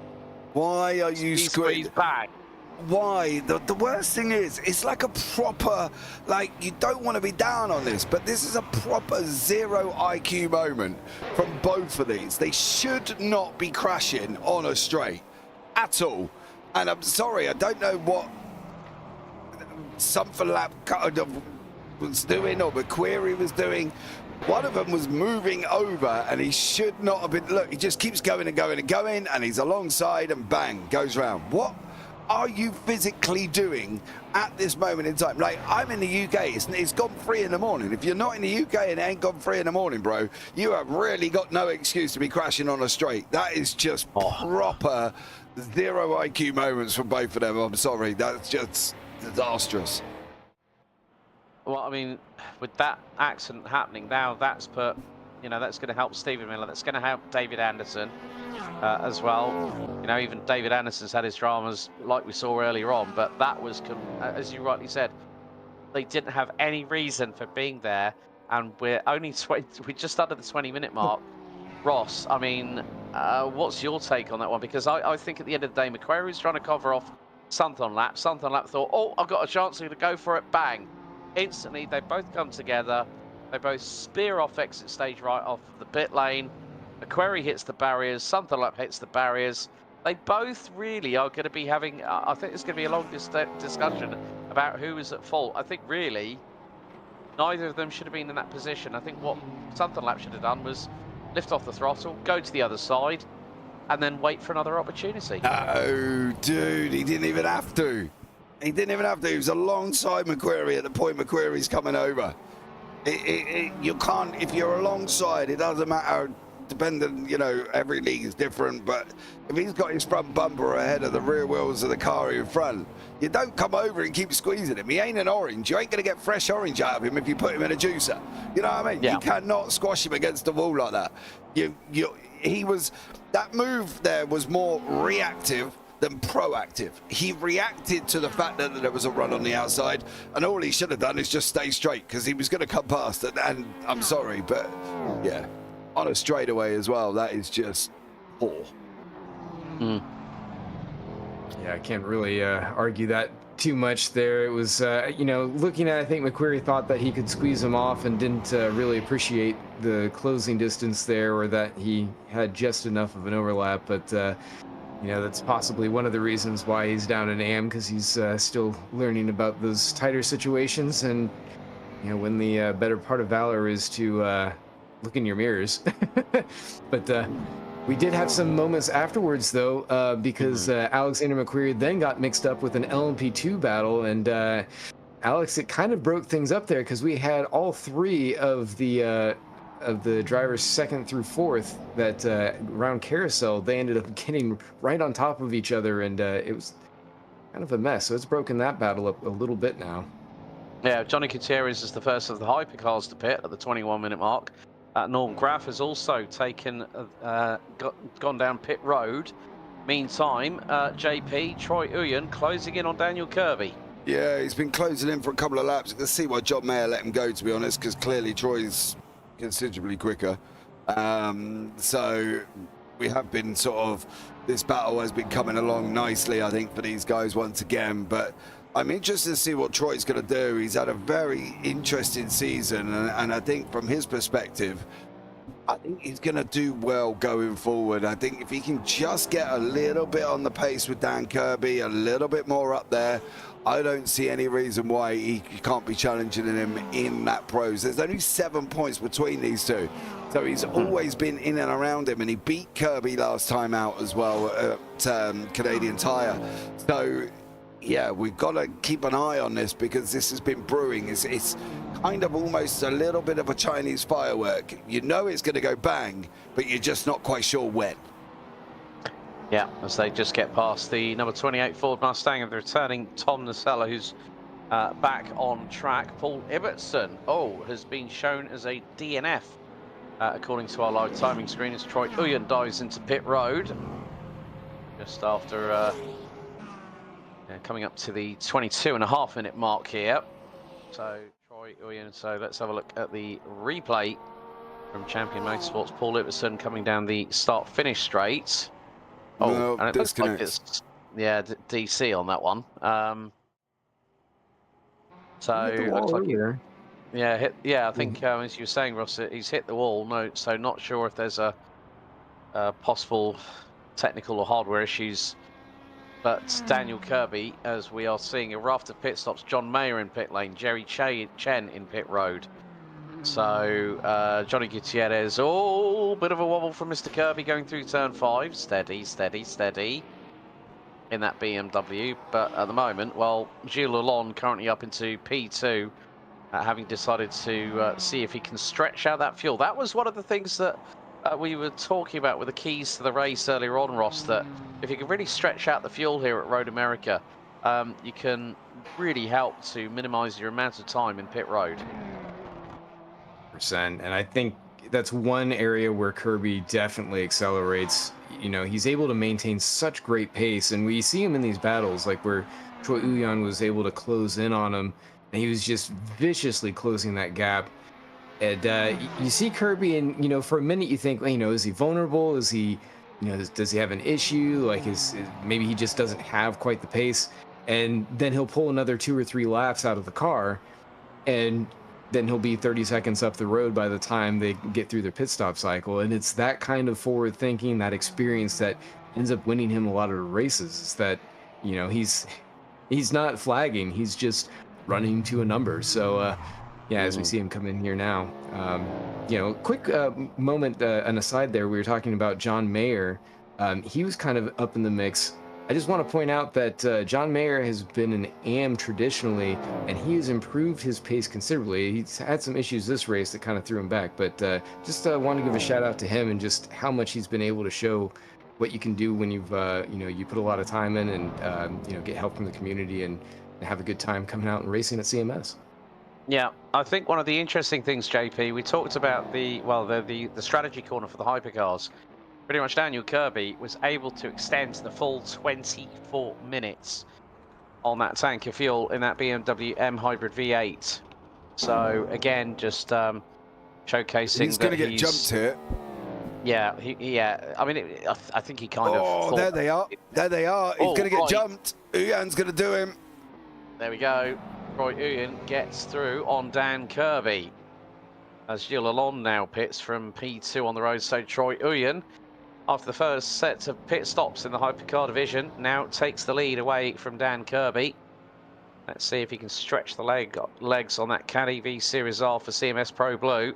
[SPEAKER 2] Why are you
[SPEAKER 5] squeezed back?
[SPEAKER 2] Why? The worst thing is, it's like a proper, like, you don't want to be down on this, but this is a proper zero IQ moment from both of these. They should not be crashing on a straight at all. And I'm sorry, I don't know what Sunfenlap kind of was doing or McQuarrie was doing. One of them was moving over and he should not have been. Look, he just keeps going and going and going, and he's alongside and bang, goes round. What are you physically doing at this moment in time? Like, I'm in the UK, it's gone 3 in the morning. If you're not in the UK and it ain't gone 3 in the morning, bro, you have really got no excuse to be crashing on a straight. That is just proper zero IQ moments for both of them. I'm sorry, that's just disastrous.
[SPEAKER 5] Well, I mean, with that accident happening now, that's put, you know, that's going to help Stephen Miller. That's going to help David Anderson as well. You know, even David Anderson's had his dramas like we saw earlier on, but that was, as you rightly said, they didn't have any reason for being there, and we're only we're just under the 20-minute mark. Ross, I mean, what's your take on that one? Because I think at the end of the day, McQuarrie's trying to cover off Sunfenlap. Sunfenlap thought, oh, I've got a chance to go for it, bang. Instantly, they both come together. They both spear off exit stage right off the pit lane. McQuarrie hits the barriers. Sunfenlap hits the barriers. They both really are going to be having... I think there's going to be a long discussion about who is at fault. I think really neither of them should have been in that position. I think what Sunfenlap should have done was lift off the throttle, go to the other side, and then wait for another opportunity.
[SPEAKER 2] No, dude, he didn't even have to. He didn't even have to. He was alongside McQuarrie at the point McQuarrie's coming over. You can't, if you're alongside, it doesn't matter, depending, you know, every league is different, but if he's got his front bumper ahead of the rear wheels of the car in front, you don't come over and keep squeezing him. He ain't an orange. You ain't going to get fresh orange out of him if you put him in a juicer. You know what I mean?
[SPEAKER 5] Yeah.
[SPEAKER 2] You cannot squash him against the wall like that. That move there was more reactive than proactive. He reacted to the fact that there was a run on the outside, and all he should have done is just stay straight, because he was going to come past it. And I'm sorry, but yeah, on a straightaway as well, that is just poor.
[SPEAKER 6] Yeah, I can't really argue that too much there. It was, you know, looking at, I think McQuarrie thought that he could squeeze him off and didn't really appreciate the closing distance there, or that he had just enough of an overlap. But, you know, that's possibly one of the reasons why he's down in AM, because he's still learning about those tighter situations. And, you know, when the better part of valor is to look in your mirrors. But we did have some moments afterwards, though, because Alexander McQuarrie then got mixed up with an LMP2 battle, and Alex, it kind of broke things up there, because we had all three of the drivers second through fourth that round carousel. They ended up getting right on top of each other, and it was kind of a mess. So it's broken that battle up a little bit now.
[SPEAKER 5] Yeah, Johnny Gutierrez is the first of the hypercars to pit at the 21-minute mark. Norm Graff has also taken, gone down pit road. Meantime, JP, Troy Uyen closing in on Daniel Kirby.
[SPEAKER 2] Yeah, he's been closing in for a couple of laps. You can see why John Mayer let him go, to be honest, because clearly Troy's considerably quicker. So we have been sort of, this battle has been coming along nicely, I think, for these guys once again. But I'm interested to see what Troy's going to do. He's had a very interesting season, and I think from his perspective, I think he's going to do well going forward. I think if he can just get a little bit on the pace with Dan Kirby, a little bit more up there, I don't see any reason why he can't be challenging him in that pros. There's only 7 points between these two. So he's always been in and around him, and he beat Kirby last time out as well at Canadian Tire. So yeah, we've got to keep an eye on this, because this has been brewing. It's kind of almost a little bit of a Chinese firework. You know it's going to go bang, but you're just not quite sure when.
[SPEAKER 5] Yeah, as they just get past the number 28 Ford Mustang of the returning Tom Nacella, who's back on track. Paul Ibbotson, has been shown as a DNF, according to our live timing screen, as Troy Uyen dives into pit road just after coming up to the 22.5-minute mark here. So Troy Uyen, so let's have a look at the replay from Champion Motorsports. Paul Ibbotson coming down the start-finish straight.
[SPEAKER 2] No,
[SPEAKER 5] and it looks like
[SPEAKER 2] disconnect.
[SPEAKER 5] it's, yeah, DC on that one. So it looks like I think as you were saying, Ross, he's hit the wall. No, so not sure if there's a possible technical or hardware issues. But Daniel Kirby, as we are seeing a raft of pit stops, John Mayer in pit lane, Jerry Chen in pit road. So Johnny Gutierrez, bit of a wobble from Mr. Kirby going through turn 5. Steady, steady, steady in that BMW. But at the moment, well, Gilles Lalonde currently up into P2, having decided to see if he can stretch out that fuel. That was one of the things that we were talking about with the keys to the race earlier on, Ross, that if you can really stretch out the fuel here at Road America, you can really help to minimize your amount of time in pit road.
[SPEAKER 6] And I think that's one area where Kirby definitely accelerates. You know, he's able to maintain such great pace, and we see him in these battles, like where Troy Uyen was able to close in on him, and he was just viciously closing that gap. And you see Kirby, and, you know, for a minute you think, you know, is he vulnerable? Is he, you know, does he have an issue? Like, maybe he just doesn't have quite the pace. And then he'll pull another 2 or 3 laps out of the car, and then he'll be 30 seconds up the road by the time they get through their pit stop cycle. And it's that kind of forward thinking, that experience, that ends up winning him a lot of races. Is that, you know, he's not flagging, he's just running to a number. So yeah, as we see him come in here now, you know, quick moment, an aside there, we were talking about John Mayer He was kind of up in the mix. I just want to point out that John Mayer has been an AM traditionally, and he has improved his pace considerably. He's had some issues this race that kind of threw him back, but just want to give a shout out to him and just how much he's been able to show what you can do when you've you put a lot of time in and get help from the community and have a good time coming out and racing at CMS.
[SPEAKER 5] Yeah, I think one of the interesting things, JP, we talked about the strategy corner for the hypercars. Pretty much Daniel Kirby was able to extend the full 24 minutes on that tank of fuel in that BMW M Hybrid V8. So again, just showcasing
[SPEAKER 2] he's going to get jumped here.
[SPEAKER 5] Yeah, I mean, I think he kind of.
[SPEAKER 2] Oh, there they are. There they are. He's going to get jumped. Uyan's going to do him.
[SPEAKER 5] There we go. Troy Uyan gets through on Dan Kirby. As Gilles Lalonde now pits from P2 on the road. So Troy Uyan, after the first set of pit stops in the hypercar division, now takes the lead away from Dan Kirby. Let's see if he can stretch the legs on that Caddy V Series R for CMS Pro Blue.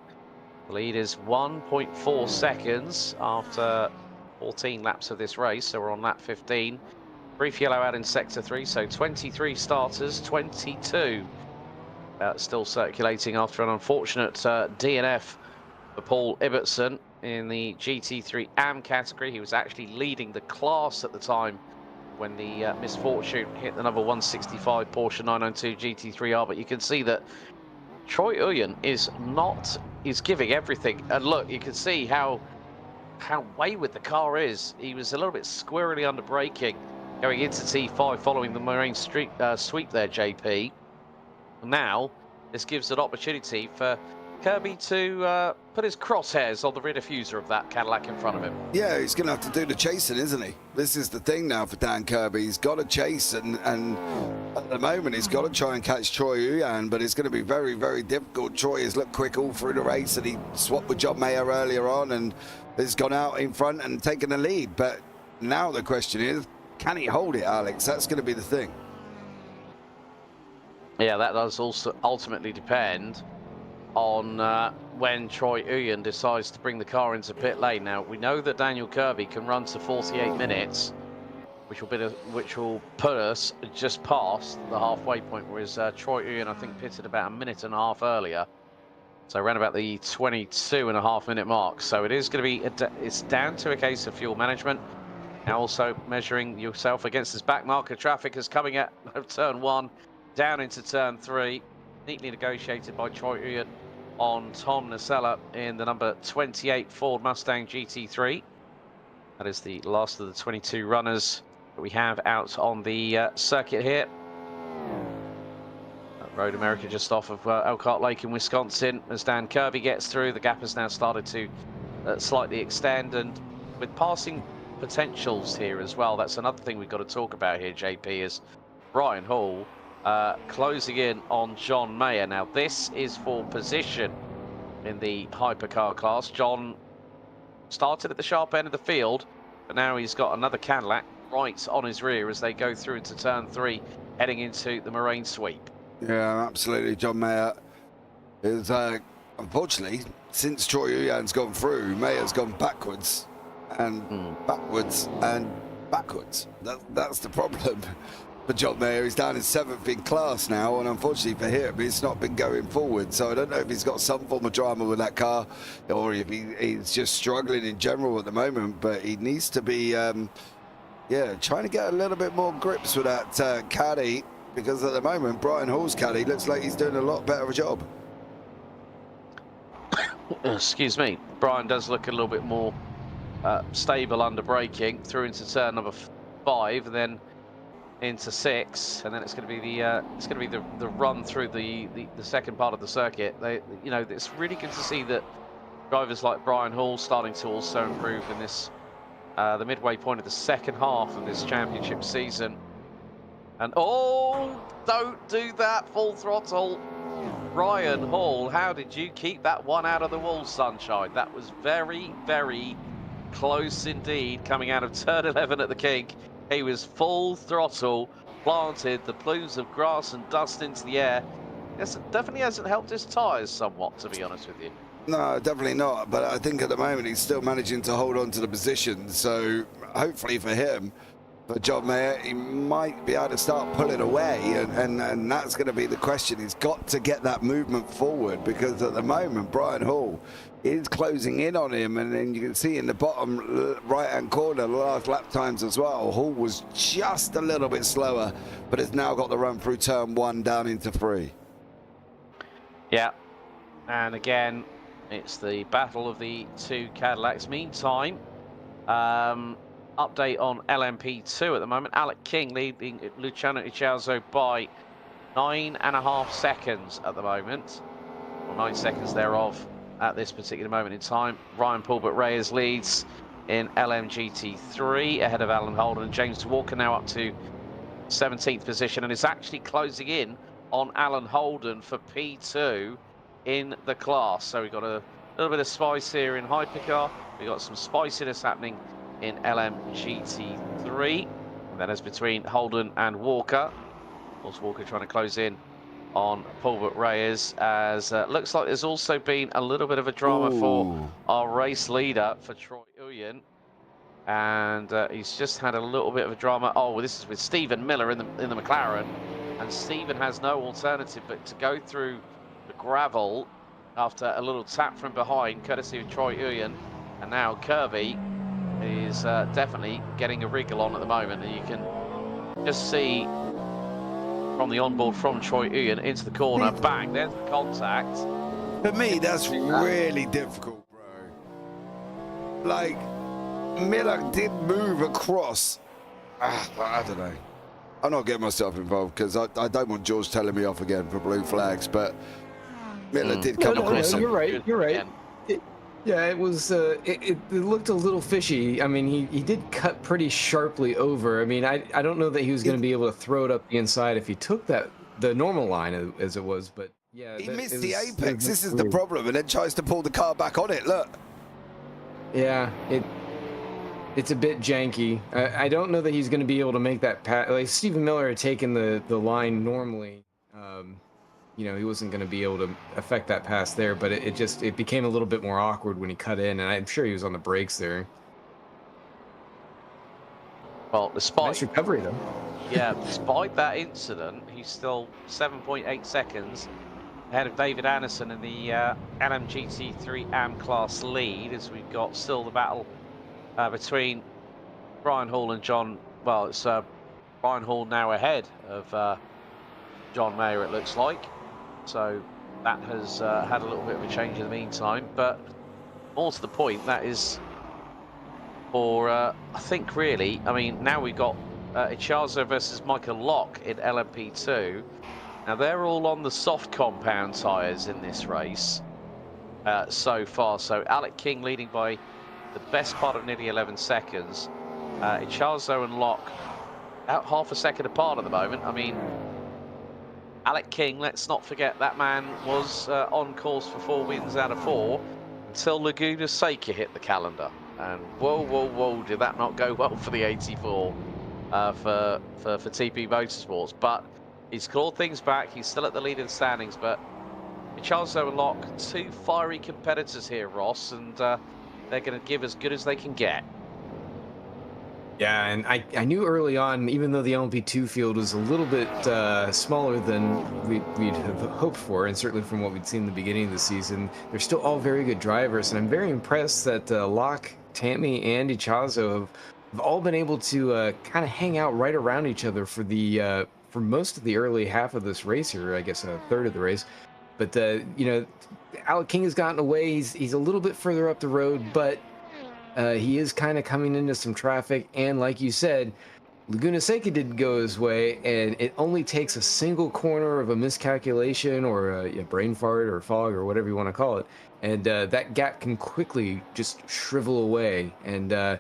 [SPEAKER 5] The lead is 1.4 seconds after 14 laps of this race, so we're on lap 15. Brief yellow out in sector 3, so 23 starters, 22 still circulating after an unfortunate DNF for Paul Ibbotson in the GT3 AM category. He was actually leading the class at the time when the misfortune hit the number 165 Porsche 992 GT3R, but you can see that Troy Uyan is giving everything. And look, you can see how wayward the car is. He was a little bit squirrely under braking going into T5 following the Marine Street sweep there, JP. Now, this gives an opportunity for Kirby to put his crosshairs on the rear diffuser of that Cadillac in front of him.
[SPEAKER 2] Yeah, he's going to have to do the chasing, isn't he? This is the thing now for Dan Kirby. He's got to chase, and at the moment he's got to try and catch Troy Uyan, but it's going to be very, very difficult. Troy has looked quick all through the race, and he swapped with John Mayer earlier on and has gone out in front and taken the lead. But now the question is, can he hold it, Alex? That's going to be the thing.
[SPEAKER 5] Yeah, that does also ultimately depend on when Troy Uyan decides to bring the car into pit lane. Now, we know that Daniel Kirby can run to 48 minutes, which will put us just past the halfway point, whereas Troy Uyan, I think, pitted about a minute and a half earlier. So around about the 22.5 minute mark. So it is going to be, it's down to a case of fuel management. Now also measuring yourself against this back marker. Traffic is coming at turn 1, down into turn 3. Neatly negotiated by Troy Uyan on Tom Nacella in the number 28 Ford Mustang GT3. That is the last of the 22 runners that we have out on the circuit here. Road America just off of Elkhart Lake in Wisconsin. As Dan Kirby gets through, the gap has now started to slightly extend, and with passing potentials here as well. That's another thing we've got to talk about here, JP, is Brian Hall closing in on John Mayer. Now, this is for position in the hypercar class. John started at the sharp end of the field, but now he's got another Cadillac right on his rear as they go through into turn 3, heading into the Moraine sweep.
[SPEAKER 2] Yeah, absolutely. John Mayer is, unfortunately, since Troy Uyan's gone through, Mayer's gone backwards and backwards and backwards. That's the problem for John Mayer. He's down in 7th in class now, and unfortunately for him, it's not been going forward. So I don't know if he's got some form of drama with that car, or if he's just struggling in general at the moment. But he needs to be, trying to get a little bit more grips with that caddy, because at the moment, Brian Hall's caddy looks like he's doing a lot better of a job.
[SPEAKER 5] Excuse me. Brian does look a little bit more stable under braking through into turn number 5, and then into 6, and then it's going to be the run through the second part of the circuit. It's really good to see that drivers like Brian Hall starting to also improve in this the midway point of the second half of this championship season. And oh, don't do that full throttle. Ryan Hall, how did you keep that one out of the wall, sunshine? That was very, very close indeed, coming out of turn 11 at the kink. He was full throttle, planted the plumes of grass and dust into the air. Yes, it definitely hasn't helped his tyres somewhat, to be honest with you.
[SPEAKER 2] No, definitely not. But I think at the moment he's still managing to hold on to the position. So hopefully for him, for John Mayer, he might be able to start pulling away, and that's going to be the question. He's got to get that movement forward, because at the moment Brian Hall is closing in on him, and then you can see in the bottom right-hand corner the last lap times as well. Hall was just a little bit slower, but has now got the run through turn 1 down into 3.
[SPEAKER 5] Yeah, and again, it's the battle of the two Cadillacs. Meantime, update on LMP2 at the moment. Alec King leading Luciano Ichiazo by 9.5 seconds at the moment, or 9 seconds thereof at this particular moment in time. Ryan Pulbert Reyes leads in LMGT3 ahead of Alan Holden. James Walker now up to 17th position and is actually closing in on Alan Holden for P2 in the class. So we've got a little bit of spice here in Hypercar. We've got some spiciness happening in LMGT3. And that is between Holden and Walker. Of course, Walker trying to close in on Pulbert Reyes, as looks like there's also been a little bit of a drama for our race leader, for Troy Uyen. And he's just had a little bit of a drama. Oh, well, this is with Stephen Miller in the McLaren. And Stephen has no alternative but to go through the gravel after a little tap from behind, courtesy of Troy Uyen. And now Kirby is definitely getting a wriggle on at the moment. And you can just see from the onboard from Troy Uyen into the corner. Bang, there's the contact.
[SPEAKER 2] For me, that's really difficult, bro. Like, Miller did move across. I don't know. I'm not getting myself involved because I don't want George telling me off again for blue flags, but Miller did come across.
[SPEAKER 6] You're right. You're right. Yeah, it was. It looked a little fishy. I mean, he did cut pretty sharply over. I mean, I don't know that he was going to be able to throw it up the inside if he took the normal line as it was. But yeah,
[SPEAKER 2] he missed the apex. This is the problem, and then tries to pull the car back on it. Look. Yeah,
[SPEAKER 6] it's a bit janky. I don't know that he's going to be able to make that pass. Like Stephen Miller had taken the line normally. You know, he wasn't going to be able to affect that pass there, but it became a little bit more awkward when he cut in, and I'm sure he was on the brakes there.
[SPEAKER 5] Well, despite
[SPEAKER 6] nice recovery though.
[SPEAKER 5] Yeah, despite that incident, he's still 7.8 seconds ahead of David Anderson in the LMGT3 AM class lead, as we've got still the battle between Brian Hall and John. Well, it's Brian Hall now ahead of John Mayer, it looks like. So that has had a little bit of a change in the meantime. But more to the point, that is for, I think really, I mean, now we've got Ichiazo versus Michael Locke in LMP2. Now they're all on the soft compound tyres in this race so far. So Alec King leading by the best part of nearly 11 seconds. Ichiazo and Locke out half a second apart at the moment. I mean, Alec King, let's not forget, that man was on course for 4 wins out of 4 until Laguna Seca hit the calendar. And whoa, did that not go well for the 84 for TP Motorsports. But he's clawed things back. He's still at the lead in the standings. But Ichiazo and Locke, two fiery competitors here, Ross, and they're going to give as good as they can get.
[SPEAKER 6] Yeah, and I knew early on, even though the LMP2 field was a little bit smaller than we'd have hoped for, and certainly from what we'd seen in the beginning of the season, they're still all very good drivers, and I'm very impressed that Locke, Tammy, and Ichiazo have all been able to kind of hang out right around each other for most of the early half of this race here, I guess a third of the race. But you know, Alec King has gotten away. He's a little bit further up the road, but he is kind of coming into some traffic, and like you said, Laguna Seca didn't go his way, and it only takes a single corner of a miscalculation or a brain fart or fog or whatever you want to call it, and that gap can quickly just shrivel away. And I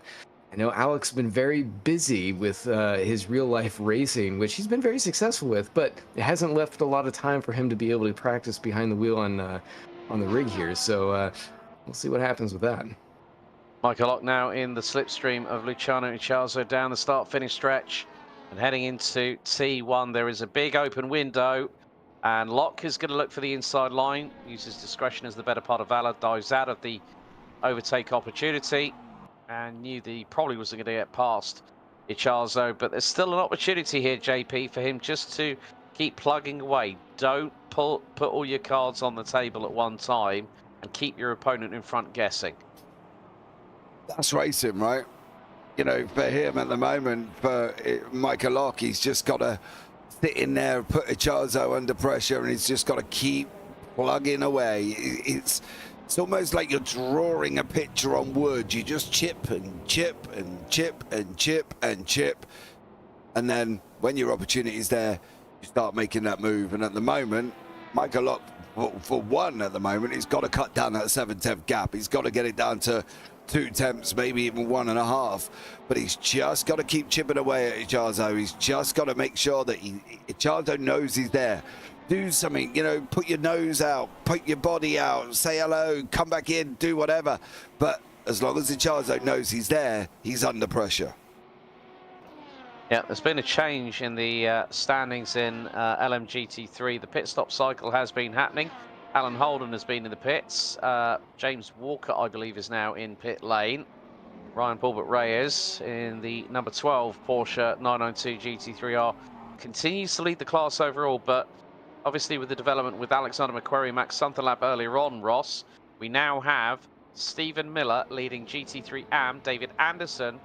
[SPEAKER 6] know Alec's been very busy with his real-life racing, which he's been very successful with, but it hasn't left a lot of time for him to be able to practice behind the wheel on the rig here. So we'll see what happens with that.
[SPEAKER 5] Michael Locke now in the slipstream of Luciano Ichiazo down the start-finish stretch and heading into T1. There is a big open window, and Locke is going to look for the inside line, uses discretion as the better part of valor, dives out of the overtake opportunity, and knew that he probably wasn't going to get past Icharzo, but there's still an opportunity here, JP, for him just to keep plugging away. Don't put all your cards on the table at one time and keep your opponent in front guessing.
[SPEAKER 2] That's racing, right? You know, for him at the moment, for Michael Lock, he's just got to sit in there, put Icharzo under pressure, and he's just got to keep plugging away. It's almost like you're drawing a picture on wood. You just chip and chip and chip and chip and chip. And then when your opportunity's there, you start making that move. And at the moment, Michael Lock, for one at the moment, he's got to cut down that 7/10 gap. He's got to get it down to 2 tenths, maybe even 1.5. But he's just got to keep chipping away at Icharzo. He's just got to make sure that Icharzo knows he's there. Do something, you know, put your nose out, put your body out, say hello, come back in, do whatever. But as long as Icharzo knows he's there, he's under pressure.
[SPEAKER 5] Yeah, there's been a change in the standings in LMGT3. The pit stop cycle has been happening. Alan Holden has been in the pits. James Walker, I believe, is now in pit lane. Ryan Paulbert Reyes in the number 12 Porsche 992 GT3R continues to lead the class overall, but obviously with the development with Alexander McQuarrie and Max Sunderlap earlier on, Ross, we now have Stephen Miller leading GT3 AM, David Anderson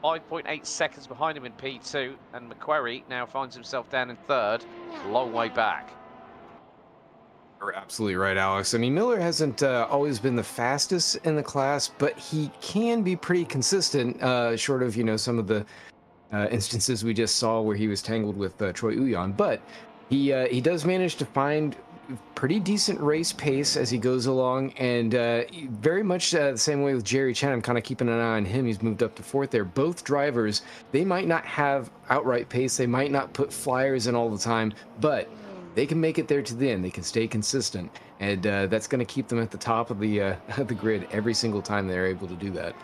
[SPEAKER 5] 5.8 seconds behind him in P2, and McQuarrie now finds himself down in third, a long way back.
[SPEAKER 6] You're absolutely right, Alex. I mean, Miller hasn't always been the fastest in the class, but he can be pretty consistent, short of, you know, some of the instances we just saw where he was tangled with Troy Uyan. But he does manage to find pretty decent race pace as he goes along, and very much the same way with Jerry Chen. I'm kind of keeping an eye on him. He's moved up to fourth there. Both drivers, they might not have outright pace. They might not put flyers in all the time, but they can make it there to the end. They can stay consistent, and that's going to keep them at the top of the grid every single time they're able to do that.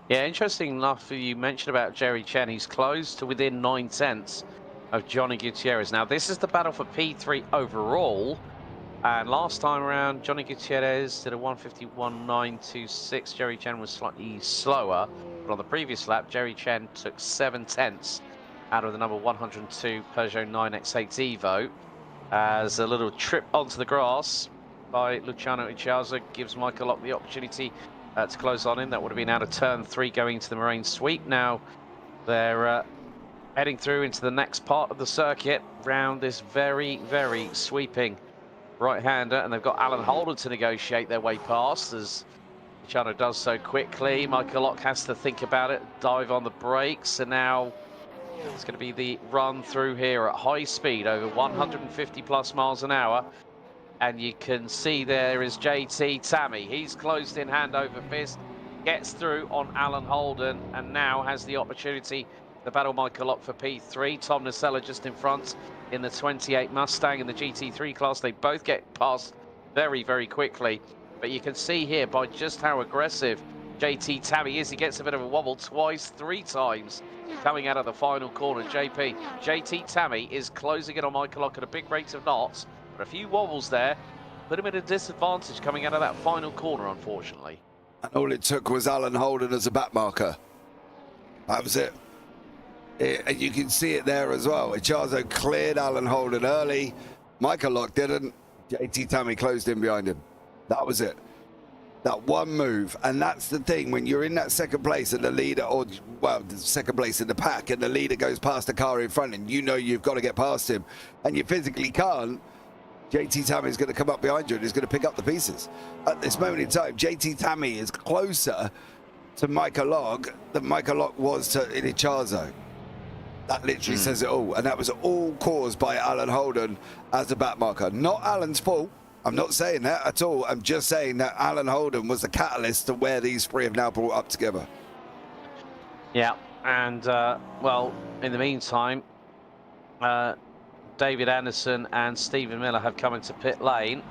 [SPEAKER 5] Yeah, interesting enough, you mentioned about Jerry Chen. He's close to within 9 tenths of Johnny Gutierrez. Now, this is the battle for P3 overall, and last time around, Johnny Gutierrez did a 151.926. Jerry Chen was slightly slower, but on the previous lap, Jerry Chen took 7 tenths out of the number 102 Peugeot 9X8 Evo, as a little trip onto the grass by Luciano Icharzo gives Michael Lock the opportunity to close on him. That would have been out of turn 3 going to the Marine Sweep. Now they're heading through into the next part of the circuit round this very, very sweeping right-hander, and they've got Alan Holden to negotiate their way past as Icharzo does so quickly. Michael Lock has to think about it, dive on the brakes, and now it's going to be the run through here at high speed, over 150 plus miles an hour. And you can see there is JT Tammy. He's closed in hand over fist, gets through on Alan Holden, and now has the opportunity to battle Michael Lock for P3. Tom Nacella just in front in the 28 Mustang in the GT3 class. They both get past very, very quickly. But you can see here by just how aggressive JT Tammy is. He gets a bit of a wobble twice, 3 times coming out of the final corner. JT Tammy is closing in on Michael Lock at a big rate of knots, but a few wobbles there put him at a disadvantage coming out of that final corner, unfortunately.
[SPEAKER 2] And all it took was Alan Holden as a back marker. That was it. And you can see it there as well. Icharzo cleared Alan Holden early. Michael Lock didn't. JT Tammy closed in behind him. That was it. That one move, and that's the thing, when you're in that second place and the leader, or well, the second place in the pack, and the leader goes past the car in front, and you know you've got to get past him, and you physically can't, JT Tammy is going to come up behind you and he's going to pick up the pieces. At this moment in time, JT Tammy is closer to Michael Lock than Michael Lock was to Icharzo. That literally says it all, and that was all caused by Alan Holden as a back marker. Not Alan's fault. I'm not saying that at all. I'm just saying that Alan Holden was the catalyst to where these three have now brought up together.
[SPEAKER 5] Yeah, and well, in the meantime, David Anderson and Stephen Miller have come into pit lane,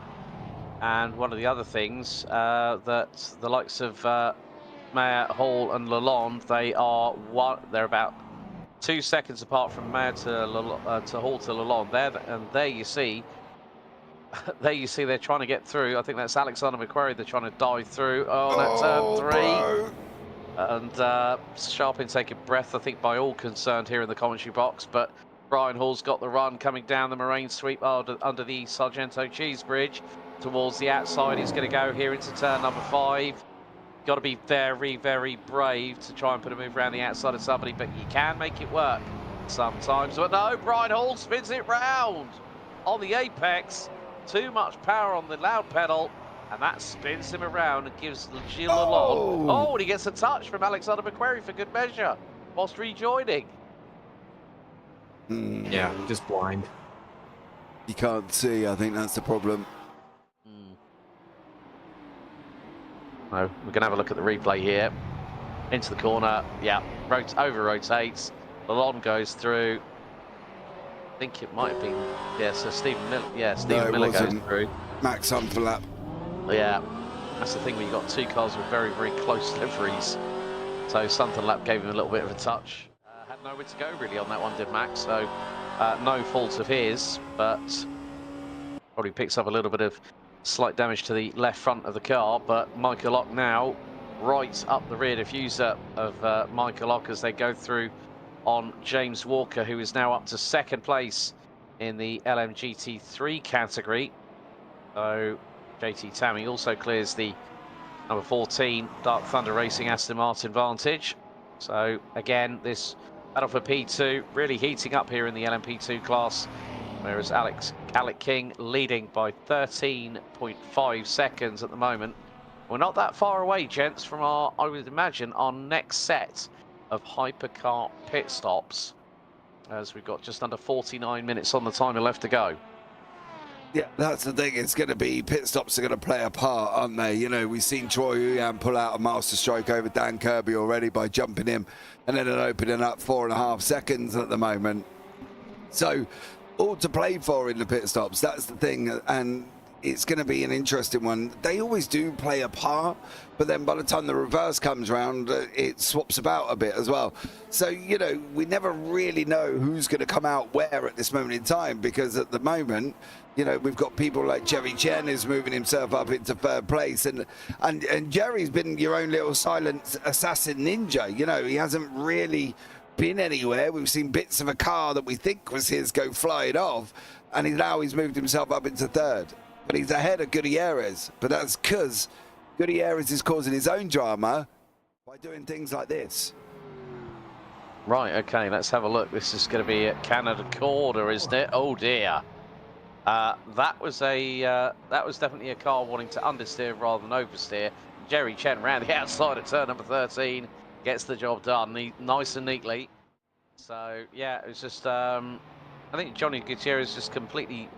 [SPEAKER 5] and one of the other things that the likes of Mayer, Hall, and Lalonde, they're about 2 seconds apart from Mayer to Hall to Lalonde. There you see. There you see they're trying to get through. I think that's Alexander McQuarrie. They're trying to dive through. Oh, that turn 3. And Sharpin taking breath, I think, by all concerned here in the commentary box. But Brian Hall's got the run coming down the Moraine sweep under the Sargento Cheese Bridge towards the outside. He's going to go here into turn number 5. Got to be very, very brave to try and put a move around the outside of somebody, but you can make it work sometimes. But no, Brian Hall spins it round on the apex. Too much power on the loud pedal. And that spins him around and gives Gilles Lalonde. Oh, and he gets a touch from Alexander McQuarrie for good measure whilst rejoining.
[SPEAKER 6] Yeah, just blind.
[SPEAKER 2] You can't see. I think that's the problem.
[SPEAKER 5] No, we're going to have a look at the replay here. Into the corner. Yeah, over rotates. Lalonde goes through. I think it might have been. Yeah, so Stephen Miller. Yeah, Stephen Miller goes through.
[SPEAKER 2] Max Humphrlap.
[SPEAKER 5] Yeah, that's the thing when you've got 2 cars with very, very close liveries. So Sunderlap gave him a little bit of a touch. Had nowhere to go really on that one, did Max. So no fault of his, but probably picks up a little bit of slight damage to the left front of the car. But Michael Lock now right up the rear diffuser of Michael Lock as they go through on James Walker, who is now up to 2nd place in the LMGT3 category. So JT Tammy also clears the number 14 Dark Thunder Racing Aston Martin Vantage. So again, this battle for P2 really heating up here in the LMP2 class, whereas Alec King leading by 13.5 seconds at the moment. We're not that far away, gents, from our, I would imagine, our next set of hypercar pit stops, as we've got just under 49 minutes on the timer left to go.
[SPEAKER 2] Yeah, that's the thing. It's going to be pit stops are going to play a part, aren't they? You know, we've seen Troy Huyan pull out a master stroke over Dan Kirby already by jumping him and then opening up 4.5 seconds at the moment. So all to play for in the pit stops. That's the thing. And it's going to be an interesting one. They always do play a part, but then by the time the reverse comes around, it swaps about a bit as well. So, you know, we never really know who's going to come out where at this moment in time, because at the moment, you know, we've got people like Jerry Chen who's moving himself up into 3rd place, and Jerry's been your own little silent assassin ninja. You know, he hasn't really been anywhere. We've seen bits of a car that we think was his go flying off, and he's moved himself up into 3rd. But he's ahead of Gutierrez. But that's because Gutierrez is causing his own drama by doing things like this.
[SPEAKER 5] Right, okay, let's have a look. This is going to be at Canada Corner, isn't it? Oh dear. That was definitely a car wanting to understeer rather than oversteer. Jerry Chen ran the outside at turn number 13, gets the job done nice and neatly. So yeah, it was just I think Johnny Gutierrez just completely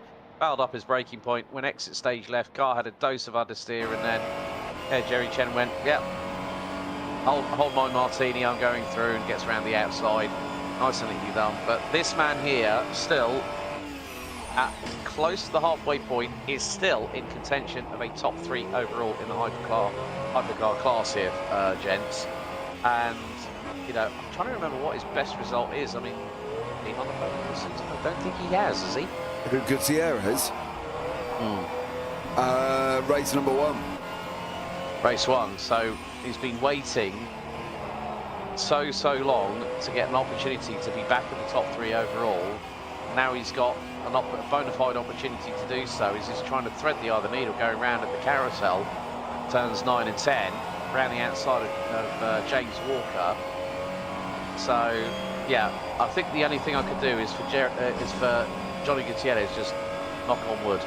[SPEAKER 5] fouled up his braking point when exit stage left. Car had a dose of understeer, and then Jerry Chen went, yeah, hold my martini, I'm going through, and gets around the outside. Nice and neatly done. But this man here, still at close to the halfway point, is still in contention of a top 3 overall in the hypercar class here, gents. And, you know, I'm trying to remember what his best result is. I mean, on the podium, I don't think he has he?
[SPEAKER 2] Who, Gutierrez? Race number 1.
[SPEAKER 5] Race 1. So he's been waiting so long to get an opportunity to be back in the top 3 overall. Now he's got a bona fide opportunity to do so. He's just trying to thread the other needle, going around at the carousel, turns 9 and 10, around the outside of James Walker. So yeah, I think the only thing I could do is for Johnny Gutierrez just knock on wood,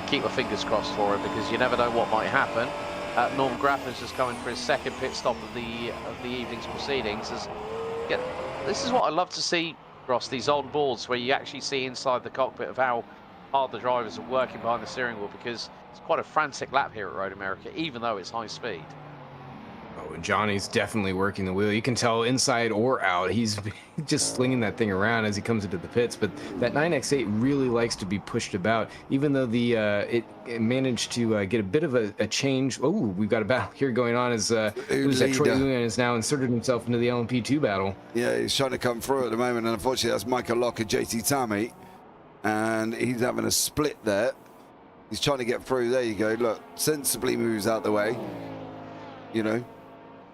[SPEAKER 5] keep my fingers crossed for him, because you never know what might happen. Norm Graffin's just coming for his 2nd pit stop of the evening's proceedings. This is what I love to see, Ross, these on boards where you actually see inside the cockpit of how hard the drivers are working behind the steering wheel, because it's quite a frantic lap here at Road America, even though it's high speed.
[SPEAKER 6] Oh, Johnny's definitely working the wheel. You can tell inside or out. He's just slinging that thing around as he comes into the pits. But that 9X8 really likes to be pushed about, even though it managed to get a bit of a change. Oh, we've got a battle here going on as Troy Huyan has now inserted himself into the LMP2 battle.
[SPEAKER 2] Yeah, he's trying to come through at the moment, and unfortunately that's Michael Lock and JT Tammy, and he's having a split there. He's trying to get through. There you go. Look, sensibly moves out the way, you know.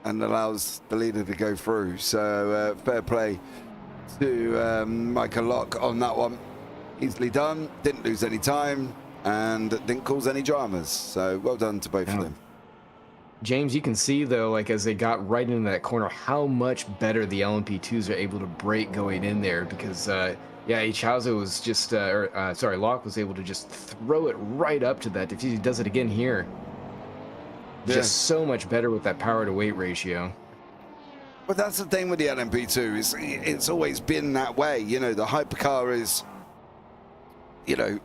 [SPEAKER 2] and allows the leader to go through. So fair play to Michael Locke on that one. Easily done, didn't lose any time, and didn't cause any dramas. So well done to both of them.
[SPEAKER 6] James, you can see though, like as they got right into that corner, how much better the LMP2s are able to brake going in there, because yeah, Ichazo was just, sorry, Locke was able to just throw it right up to that. If he does it again here, just so much better with that power to weight ratio.
[SPEAKER 2] But that's the thing with the LMP2, is it's always been that way. You know, the hypercar is, you know,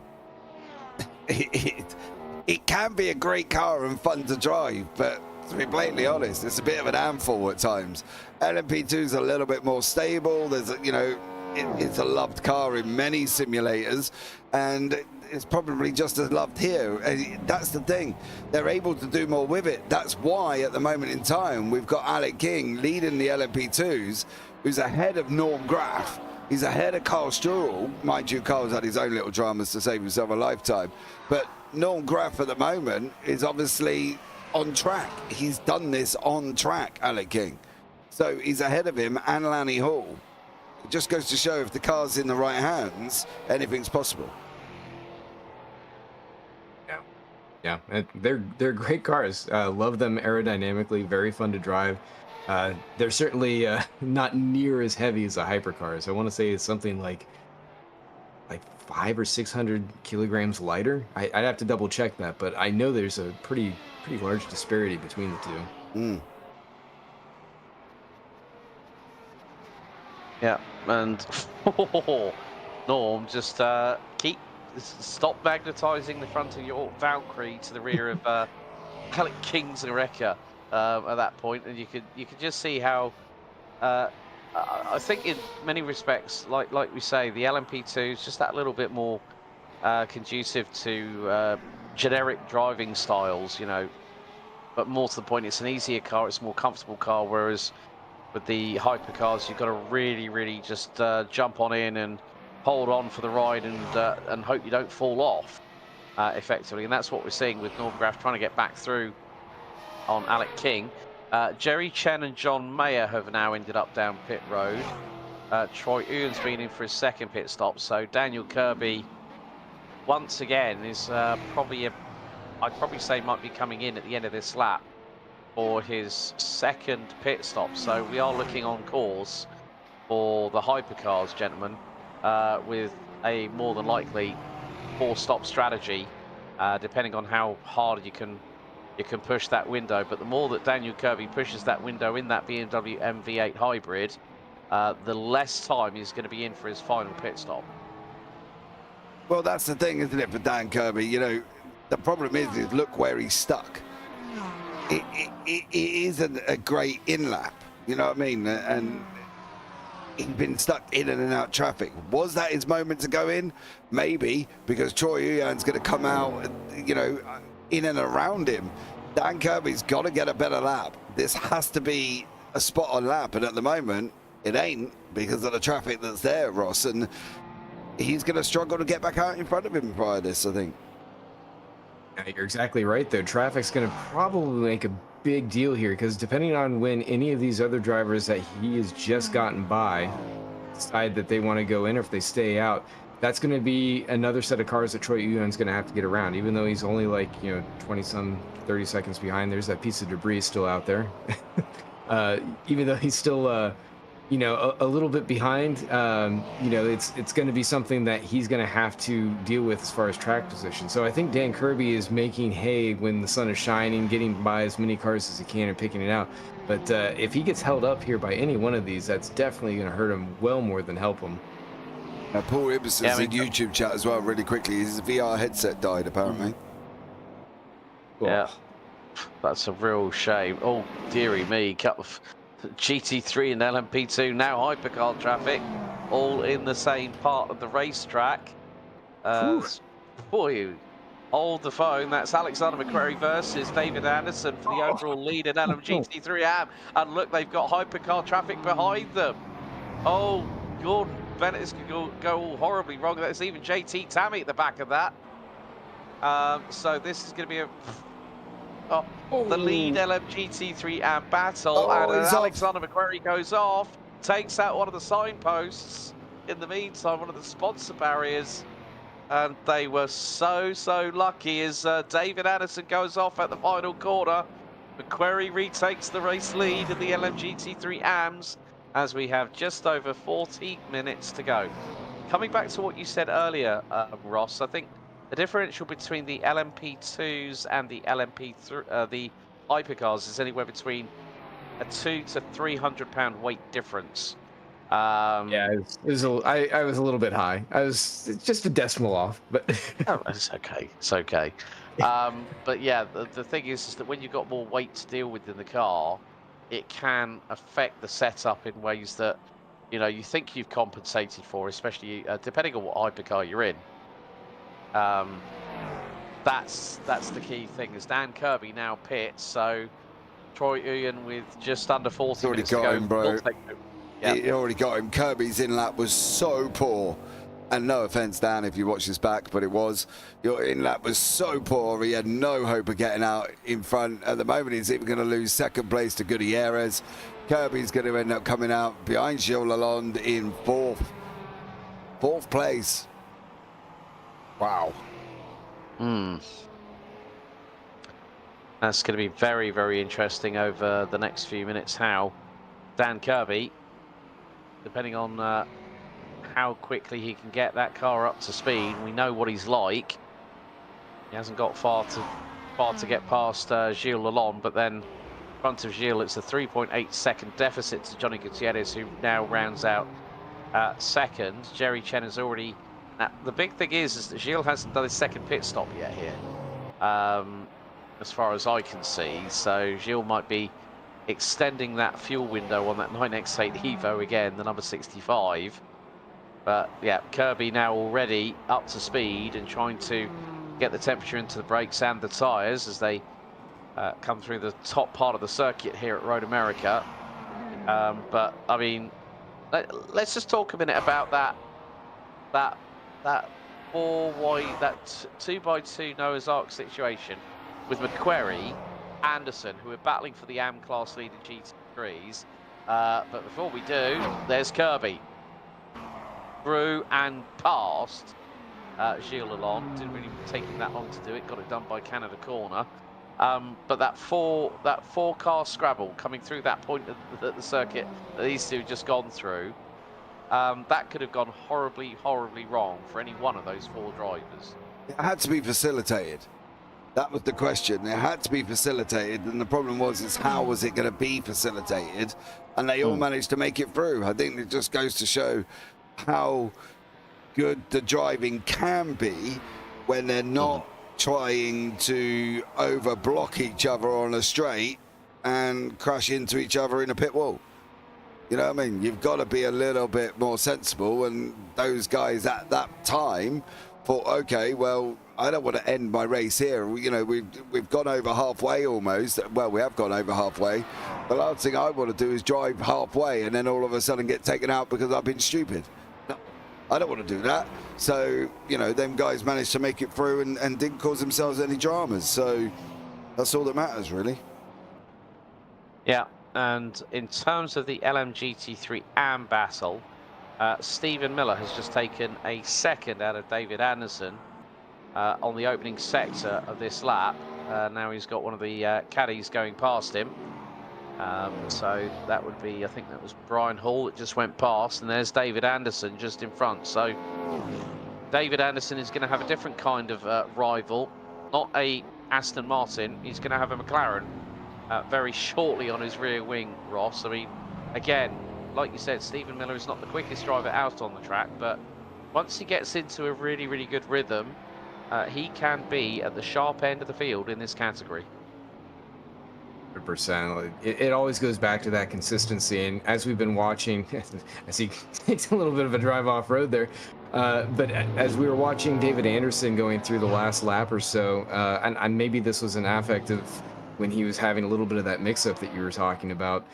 [SPEAKER 2] it can be a great car and fun to drive, but to be blatantly honest, it's a bit of an handful at times. LMP2 is a little bit more stable. There's, you know, it's a loved car in many simulators, and it's probably just as loved here. And that's the thing. They're able to do more with it. That's why at the moment in time, we've got Alec King leading the LMP2s, who's ahead of Norm Graff. He's ahead of Carl Sturrell. Mind you, Carl's had his own little dramas to save himself a lifetime. But Norm Graff at the moment is obviously on track. He's done this on track, Alec King. So he's ahead of him and Lanny Hall. It just goes to show if the car's in the right hands, anything's possible.
[SPEAKER 6] Yeah, they're great cars. Love them aerodynamically, very fun to drive. They're certainly not near as heavy as the hypercars. I want to say it's something like 500 or 600 kilograms lighter. I'd have to double check that, but I know there's a pretty large disparity between the two.
[SPEAKER 5] Yeah, and Norm, just stop magnetising the front of your Valkyrie to the rear of Alec King's Oreca at that point, and you could just see how I think in many respects, like we say, the LMP2 is just that little bit more conducive to generic driving styles, you know. But more to the point, it's an easier car, it's a more comfortable car, whereas with the hypercars, you've got to really just jump on in and hold on for the ride and hope you don't fall off effectively. And that's what we're seeing with Norm Graff trying to get back through on Alec King. Jerry Chen and John Mayer have now ended up down pit road. Troy Ewan's been in for his second pit stop, so Daniel Kirby once again is I'd probably say might be coming in at the end of this lap for his second pit stop. So we are looking on course for the hypercars, gentlemen, with a more than likely 4-stop strategy, depending on how hard you can push that window. But the more that Daniel Kirby pushes that window in that BMW MV8 hybrid, the less time he's going to be in for his final pit stop.
[SPEAKER 2] Well, that's the thing, isn't it, for Dan Kirby? You know, the problem is look where he's stuck. It isn't a great in-lap, you know what I mean? And he's been stuck in and out traffic. Was that his moment to go in? Maybe, because Troy Ewan's going to come out, you know, in and around him. Dan Kirby's got to get a better lap. This has to be a spot-on lap, and at the moment, it ain't because of the traffic that's there, Ross, and he's going to struggle to get back out in front of him prior to this, I think.
[SPEAKER 6] You're exactly right, though. Traffic's going to probably make a big deal here, because depending on when any of these other drivers that he has just gotten by decide that they want to go in, or if they stay out, that's going to be another set of cars that Troy Ewan's going to have to get around, even though he's only like, you know, 30 seconds behind. There's that piece of debris still out there. Even though he's still, you know, a little bit behind, you know, it's going to be something that he's going to have to deal with as far as track position. So I think Dan Kirby is making hay when the sun is shining, getting by as many cars as he can and picking it out. But if he gets held up here by any one of these, that's definitely going to hurt him well more than help him.
[SPEAKER 2] Paul Ibis is in YouTube chat as well, really quickly. His VR headset died, apparently.
[SPEAKER 5] Yeah, that's a real shame. Oh, dearie me. Couple of GT3 and LMP2, now hypercar traffic, all in the same part of the racetrack. Boy, hold the phone. That's Alexander McQuarrie versus David Anderson for the overall lead in LMGT3 AM. And look, they've got hypercar traffic behind them. Oh, Gordon Bennett is going to go all horribly wrong. There's even JT Tammy at the back of that. So this is going to be got the lead LMGT3 and battle,
[SPEAKER 2] Oh,
[SPEAKER 5] and
[SPEAKER 2] he's off.
[SPEAKER 5] Alexander McQuarrie goes off, takes out one of the signposts. In the meantime, one of the sponsor barriers, and they were so lucky as David Anderson goes off at the final corner. McQuarrie retakes the race lead in the LMGT3 AMS as we have just over 40 minutes to go. Coming back to what you said earlier, Ross, I think the differential between the LMP2s and the the Hypercars is anywhere between a 200 to 300 pound weight difference.
[SPEAKER 6] Yeah, I was a little bit high. I was just a decimal off, but
[SPEAKER 5] Oh, it's okay. It's okay. But yeah, the thing is that when you've got more weight to deal with in the car, it can affect the setup in ways that, you know, you think you've compensated for, especially depending on what hypercar you're in. That's the key thing. As Dan Kirby now pits, so Troy Uyen with just under 40
[SPEAKER 2] already
[SPEAKER 5] minutes
[SPEAKER 2] got
[SPEAKER 5] to go.
[SPEAKER 2] him, bro.
[SPEAKER 5] Yeah.
[SPEAKER 2] He already got him. Kirby's in lap was so poor. And no offense, Dan, if you watch this back, but it was. Your in lap was so poor. He had no hope of getting out in front. At the moment, he's even going to lose second place to Gutierrez. Kirby's going to end up coming out behind Gilles Lalonde in fourth place. Wow.
[SPEAKER 5] That's going to be very, very interesting over the next few minutes how Dan Kirby, depending on how quickly he can get that car up to speed. We know what he's like. He hasn't got far to get past Gilles Lalonde, but then in front of Gilles, it's a 3.8 second deficit to Johnny Gutierrez, who now rounds out second. Jerry Chen has already... Now, the big thing is that Gilles hasn't done his second pit stop yet here, as far as I can see. So Gilles might be extending that fuel window on that 9X8 Evo again, the number 65. But yeah, Kirby now already up to speed and trying to get the temperature into the brakes and the tyres as they come through the top part of the circuit here at Road America. But I mean, let's just talk a minute about that 2x2 Noah's Ark situation with McQuarrie, Anderson, who are battling for the AM class lead in GT3s. But before we do, there's Kirby. Through and past Gilles Lalonde. Didn't really take him that long to do it. Got it done by Canada Corner. But that four car scrabble coming through that point of the circuit that these two just gone through, that could have gone horribly wrong for any one of those four drivers.
[SPEAKER 2] It had to be facilitated. That was the question. It had to be facilitated, and the problem is how was it going to be facilitated? And they all managed to make it through. I think it just goes to show how good the driving can be when they're not trying to over-block each other on a straight and crash into each other in a pit wall. You know what I mean? You've got to be a little bit more sensible, and those guys at that time thought, okay, well, I don't want to end my race here. You know, we've gone over halfway almost. Well, we have gone over halfway. The last thing I want to do is drive halfway and then all of a sudden get taken out because I've been stupid. No, I don't want to do that. So, you know, them guys managed to make it through and didn't cause themselves any dramas. So that's all that matters, really.
[SPEAKER 5] Yeah, and in terms of the LMGT3 AM battle, Stephen Miller has just taken a second out of David Anderson on the opening sector of this lap. Now he's got one of the caddies going past him. So that would be, I think that was Brian Hall that just went past, and there's David Anderson just in front. So David Anderson is going to have a different kind of rival, not a Aston Martin. He's going to have a McLaren very shortly on his rear wing, Ross. I mean, again, like you said, Stephen Miller is not the quickest driver out on the track, but once he gets into a really good rhythm, he can be at the sharp end of the field in this category.
[SPEAKER 6] 100%. It always goes back to that consistency, and as we've been watching, as he takes a little bit of a drive off road there, but as we were watching David Anderson going through the last lap or so, and maybe this was an affect of when he was having a little bit of that mix-up that you were talking about,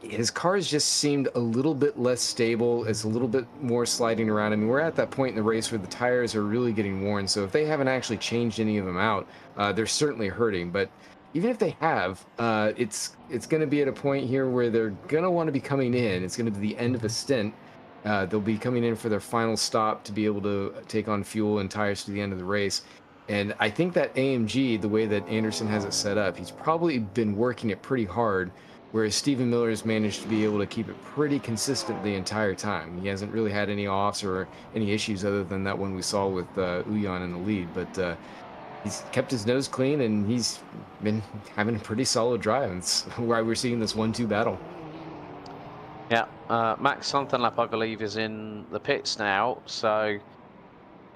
[SPEAKER 6] his cars just seemed a little bit less stable. It's a little bit more sliding around. I mean, we're at that point in the race where the tires are really getting worn, so if they haven't actually changed any of them out, they're certainly hurting. But even if they have, it's going to be at a point here where they're going to want to be coming in. It's going to be the end of a stint. They'll be coming in for their final stop to be able to take on fuel and tires to the end of the race. And I think that AMG, the way that Anderson has it set up, he's probably been working it pretty hard, whereas Stephen Miller has managed to be able to keep it pretty consistent the entire time. He hasn't really had any offs or any issues other than that one we saw with Uyan in the lead. But he's kept his nose clean, and he's been having a pretty solid drive. And that's why we're seeing this 1-2 battle.
[SPEAKER 5] Yeah, Max Sonthernlap, I believe, is in the pits now. So,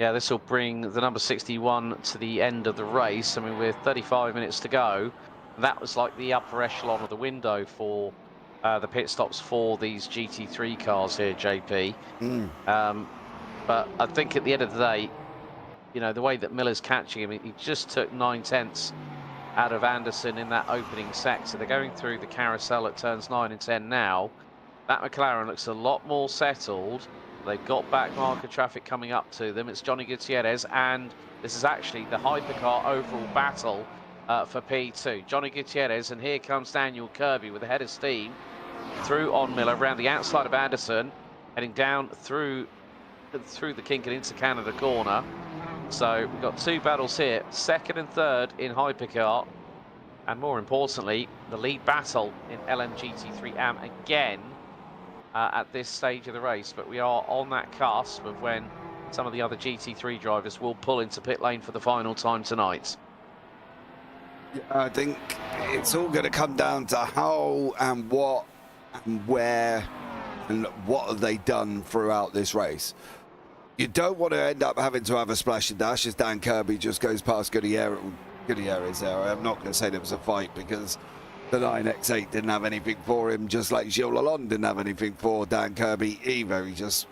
[SPEAKER 5] yeah, this will bring the number 61 to the end of the race. I mean, with 35 minutes to go, that was like the upper echelon of the window for the pit stops for these GT3 cars here, JP. But I think at the end of the day, you know, the way that Miller's catching him, he just took 9/10 out of Anderson in that opening sector. They're going through the carousel at turns 9 and 10 now. That McLaren looks a lot more settled. They've got back marker traffic coming up to them. It's Johnny Gutierrez, and this is actually the hypercar overall battle for P2. Johnny Gutierrez, and here comes Daniel Kirby with a head of steam through on Miller, around the outside of Anderson, heading down through the kink and into Canada corner. So we've got two battles here, second and third in hypercar, and more importantly, the lead battle in LMGT3 AM again. At this stage of the race, but we are on that cusp of when some of the other GT3 drivers will pull into pit lane for the final time tonight.
[SPEAKER 2] I think it's all going to come down to how and what and where and what have they done throughout this race. You don't want to end up having to have a splash and dash as Dan Kirby just goes past Gutierrez there. I'm not going to say there was a fight because the 9X8 didn't have anything for him, just like Gilles Lalonde didn't have anything for Dan Kirby either. He just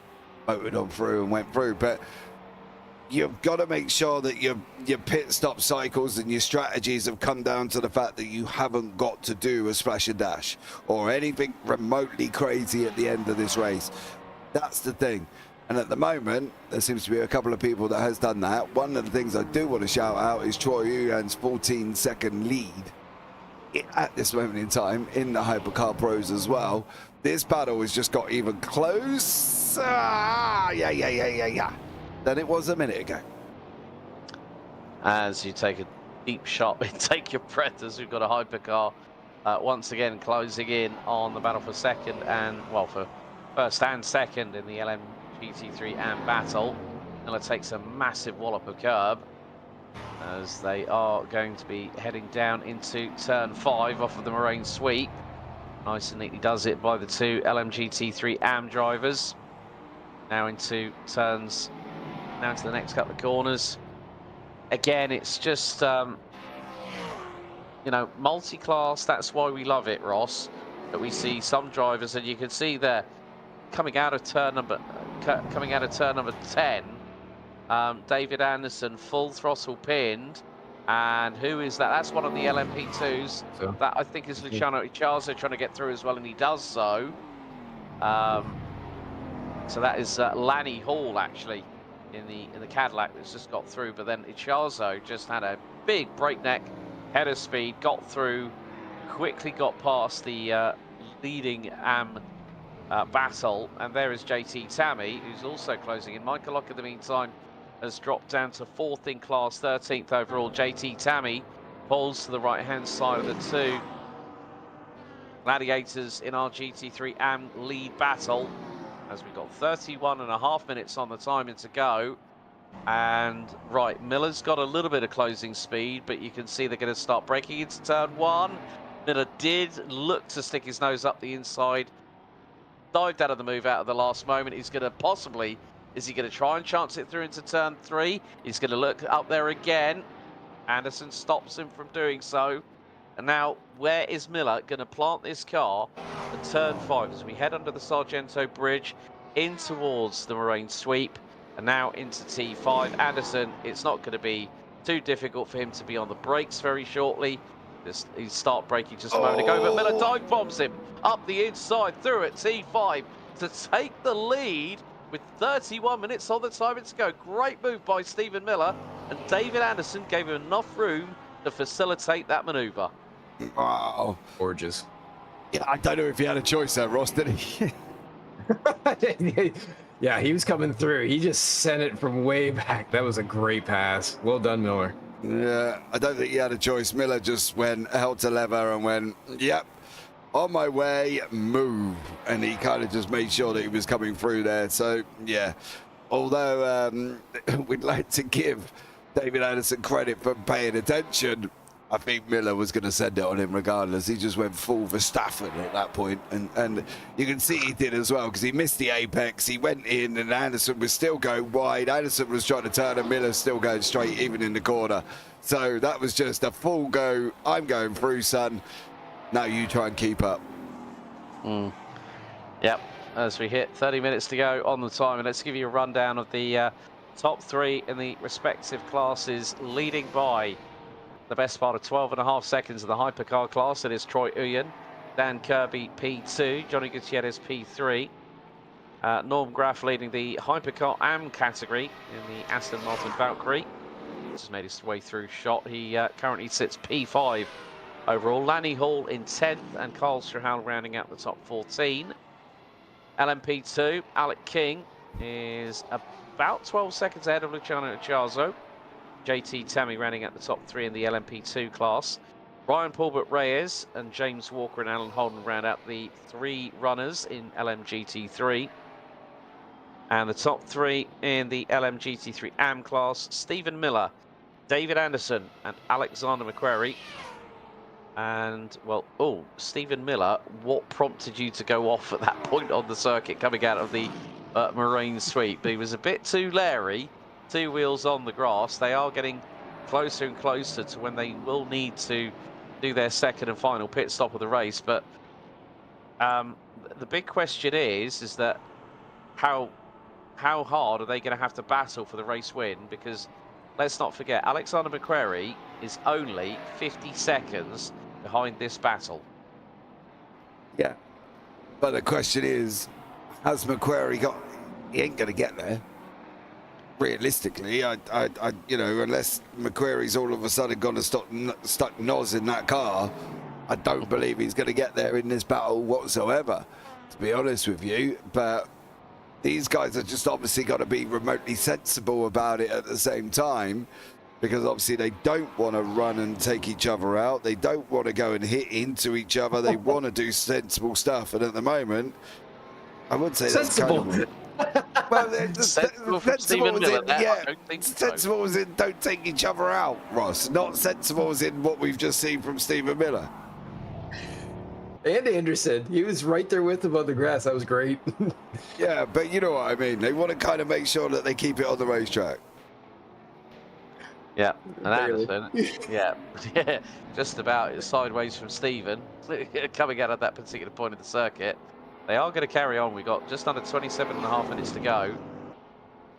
[SPEAKER 2] motored on through and went through. But you've got to make sure that your pit stop cycles and your strategies have come down to the fact that you haven't got to do a splash and dash or anything remotely crazy at the end of this race. That's the thing. And at the moment, there seems to be a couple of people that has done that. One of the things I do want to shout out is Troy Uyan's 14-second lead at this moment in time in the Hypercar Pros as well. This battle has just got even closer than it was a minute ago.
[SPEAKER 5] As you take a deep shot and take your breath, as we've got a Hypercar once again closing in on the battle for second and, well, for first and second in the LMGT3 AM battle. Miller takes a massive wallop of curb as they are going to be heading down into turn 5 off of the Moraine sweep. Nice and neatly does it by the two LMGT3 AM drivers. Now into turns, now to the next couple of corners. Again, it's just, you know, multi-class. That's why we love it, Ross, that we see some drivers, and you can see there coming out of turn number 10. David Anderson, full throttle pinned, and who is that? That's one of the LMP2s. So, that I think is Luciano Icharzo trying to get through as well, and he does so. So that is Lanny Hall actually in the Cadillac that's just got through, but then Icharzo just had a big breakneck head of speed, got through, quickly got past the leading AM battle, and there is JT Tammy, who's also closing in. Michael Lock, in the meantime, has dropped down to 4th in class, 13th overall. JT Tammy pulls to the right-hand side of the two gladiators in our GT3 AM lead battle, as we've got 31.5 minutes on the timing to go. And right, Miller's got a little bit of closing speed, but you can see they're going to start breaking into turn 1. Miller did look to stick his nose up the inside, dived out of the move out of the last moment. He's going to possibly, is he going to try and chance it through into turn 3? He's going to look up there again. Anderson stops him from doing so. And now, where is Miller going to plant this car at turn 5 as we head under the Sargento Bridge in towards the Moraine sweep and now into T5? Anderson, it's not going to be too difficult for him to be on the brakes very shortly. He start braking just a moment ago, but Miller dive bombs him up the inside through at T5 to take the lead with 31 minutes on the timing to go. Great move by Stephen Miller, and David Anderson gave him enough room to facilitate that maneuver.
[SPEAKER 2] Wow.
[SPEAKER 6] Gorgeous.
[SPEAKER 2] Yeah, I don't know if he had a choice there, Ross, did he?
[SPEAKER 6] Yeah, he was coming through. He just sent it from way back. That was a great pass. Well done, Miller.
[SPEAKER 2] Yeah, I don't think he had a choice. Miller just went, held to lever and went, yep, on my way, move. And he kind of just made sure that he was coming through there. So, yeah, although we'd like to give David Anderson credit for paying attention, I think Miller was going to send it on him regardless. He just went full Verstappen at that point. And you can see he did as well because he missed the apex. He went in and Anderson was still going wide. Anderson was trying to turn and Miller's still going straight, even in the corner. So that was just a full go. I'm going through, son. Now you try and keep up.
[SPEAKER 5] Yep, as we hit 30 minutes to go on the time. And let's give you a rundown of the top three in the respective classes, leading by the best part of 12.5 seconds of the hypercar class. It is Troy Uyen, Dan Kirby P2, Johnny Gutierrez P3, Norm Graff leading the hypercar AM category in the Aston Martin Valkyrie. Just made his way through shot. He currently sits P5 overall. Lanny Hall in 10th and Carl Strahal rounding out the top 14. LMP2, Alec King is about 12 seconds ahead of Luciano Chiazzo. JT Tammy rounding out the top 3 in the LMP2 class. Ryan Paulbert Reyes and James Walker and Alan Holden round out the 3 runners in LMGT3. And the top 3 in the LMGT3 AM class, Stephen Miller, David Anderson and Alexander McQuarrie. And, well, Stephen Miller, what prompted you to go off at that point on the circuit coming out of the Marine Sweep? But he was a bit too leery. 2 wheels on the grass. They are getting closer and closer to when they will need to do their second and final pit stop of the race. But the big question is that how hard are they going to have to battle for the race win? Because let's not forget, Alexander McQuarrie is only 50 seconds behind this battle.
[SPEAKER 2] Yeah. But the question is, has McQuarrie got... He ain't going to get there. Realistically, I you know, unless McQuarrie's all of a sudden gone and stuck NOS in that car, I don't believe he's going to get there in this battle whatsoever, to be honest with you. But these guys are just obviously got to be remotely sensible about it at the same time, because obviously they don't want to run and take each other out. They don't want to go and hit into each other. They want to do sensible stuff. And at the moment, I would say
[SPEAKER 6] Sensible.
[SPEAKER 2] that's kind of... Well,
[SPEAKER 5] Sensible from Stephen Miller there.
[SPEAKER 2] yeah,
[SPEAKER 5] I don't think so.
[SPEAKER 2] sensible as in don't take each other out, Ross. Not sensible as in what we've just seen from Stephen Miller.
[SPEAKER 6] And Anderson, he was right there with him on the grass. That was great.
[SPEAKER 2] Yeah, but you know what I mean. They want to kind of make sure that they keep it on the racetrack.
[SPEAKER 5] Yeah, and
[SPEAKER 6] Barely.
[SPEAKER 5] Anderson, yeah, just about sideways from Stephen, coming out at that particular point of the circuit. They are going to carry on. We've got just under 27.5 minutes to go,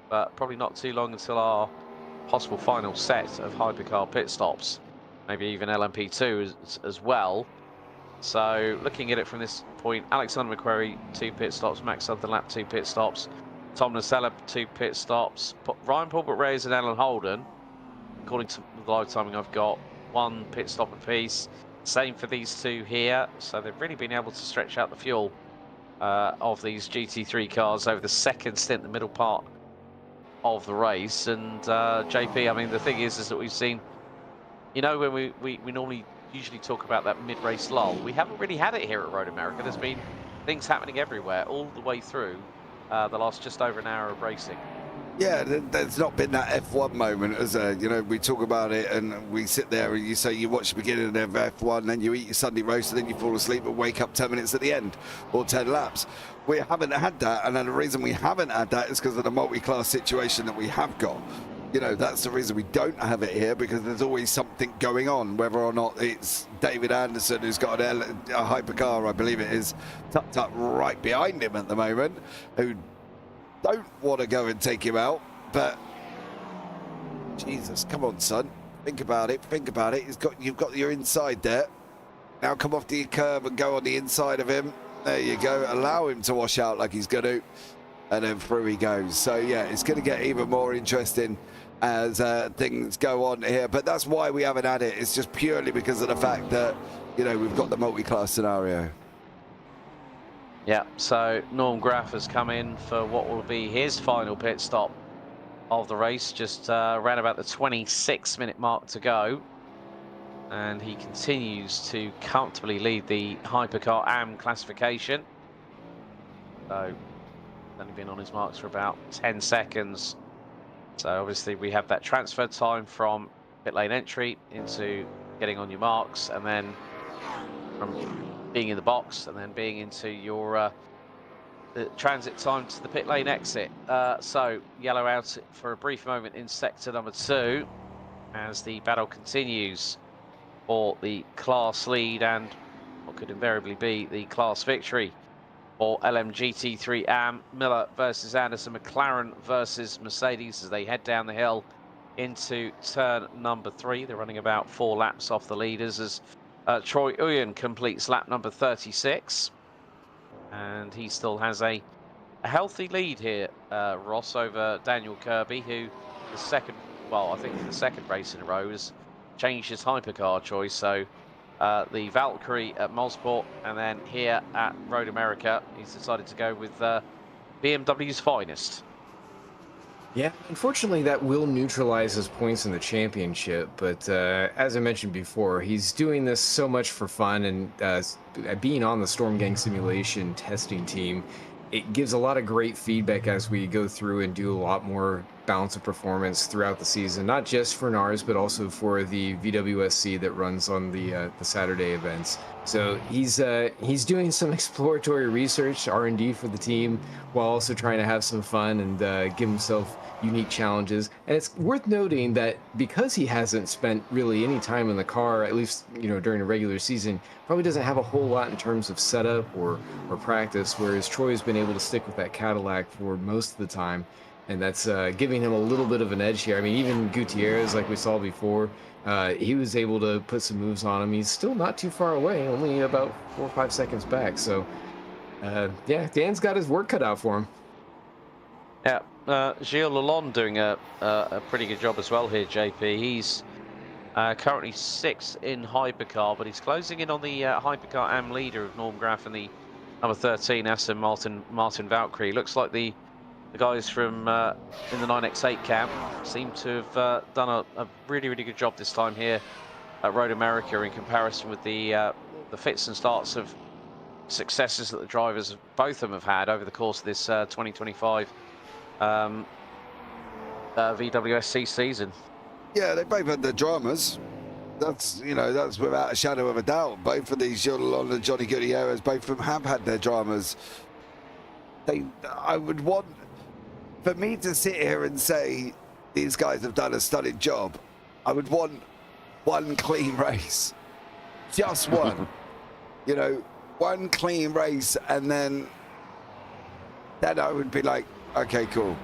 [SPEAKER 5] but probably not too long until our possible final set of hypercar pit stops, maybe even LMP2 as well. So looking at it from this point, Alexander McQuarrie, 2 pit stops, Max Dunlap, 2 pit stops, Tom Nacella, 2 pit stops, Ryan Paulbert Reyes and Alan Holden, according to the live timing I've got, 1 pit stop apiece. Same for these 2 here. So they've really been able to stretch out the fuel of these GT3 cars over the second stint, the middle part of the race. And JP, I mean, the thing is that we've seen, you know, when we normally usually talk about that mid-race lull, we haven't really had it here at Road America. There's been things happening everywhere all the way through the last just over an hour of racing.
[SPEAKER 2] Yeah, there's not been that F1 moment, as you know, we talk about it and we sit there and you say you watch the beginning of F1, then you eat your Sunday roast and then you fall asleep and wake up 10 minutes at the end, or 10 laps. We haven't had that, and then the reason we haven't had that is because of the multi-class situation that we have got. You know, that's the reason we don't have it here, because there's always something going on, whether or not it's David Anderson, who's got a hypercar, I believe it is, tucked up right behind him at the moment, who don't want to go and take him out. But Jesus, come on, son, think about it. You've got your inside there. Now come off the curb and go on the inside of him. There you go. Allow him to wash out like he's going to, and then through he goes. So yeah, it's going to get even more interesting as things go on here. But that's why we haven't had it. It's just purely because of the fact that, you know, we've got the multi-class scenario.
[SPEAKER 5] Yeah, so Norm Graff has come in for what will be his final pit stop of the race, just around about the 26-minute mark to go. And he continues to comfortably lead the Hypercar AM classification. So, only been on his marks for about 10 seconds. So obviously we have that transfer time from pit lane entry into getting on your marks, and then from being in the box and then being into your the transit time to the pit lane exit. So yellow out for a brief moment in sector number 2 as the battle continues for the class lead and what could invariably be the class victory for LMGT3 AM. Miller versus Anderson, McLaren versus Mercedes as they head down the hill into turn number 3. They're running about 4 laps off the leaders as Troy Uyen completes lap number 36. And he still has a healthy lead here, Ross, over Daniel Kirby, who the second, well, I think the second race in a row has changed his hypercar choice. So the Valkyrie at Mosport, and then here at Road America, he's decided to go with BMW's finest.
[SPEAKER 6] Yeah, unfortunately, that will neutralize his points in the championship. But as I mentioned before, he's doing this so much for fun, and being on the Storm Gang Simulation testing team, it gives a lot of great feedback as we go through and do a lot more balance of performance throughout the season, not just for NARS, but also for the VWSC that runs on the Saturday events. So he's doing some exploratory research, R&D for the team, while also trying to have some fun and give himself unique challenges. And it's worth noting that because he hasn't spent really any time in the car, at least during a regular season, probably doesn't have a whole lot in terms of setup or practice, whereas Troy's been able to stick with that Cadillac for most of the time. And that's giving him a little bit of an edge here. I mean, even Gutierrez, like we saw before, he was able to put some moves on him. He's still not too far away, only about 4 or 5 seconds back. So, yeah, Dan's got his work cut out for him.
[SPEAKER 5] Yeah, Gilles Lalonde doing a pretty good job as well here, JP. He's currently 6th in Hypercar, but he's closing in on the Hypercar AM leader of Norm Graff and the number 13, Aston Martin Valkyrie. Looks like the guys from in the 9X8 camp seem to have done a really, really good job this time here at Road America in comparison with the fits and starts of successes that the drivers, both of them, have had over the course of this 2025 VWSC season.
[SPEAKER 2] Yeah, they both had their dramas. That's without a shadow of a doubt. Both of these, Gilles Lalonde and Johnny Gutierrez, both of them have had their dramas. I would want, for me to sit here and say these guys have done a stunning job, I would want one clean race. Just one. One clean race, and then I would be like, okay, cool.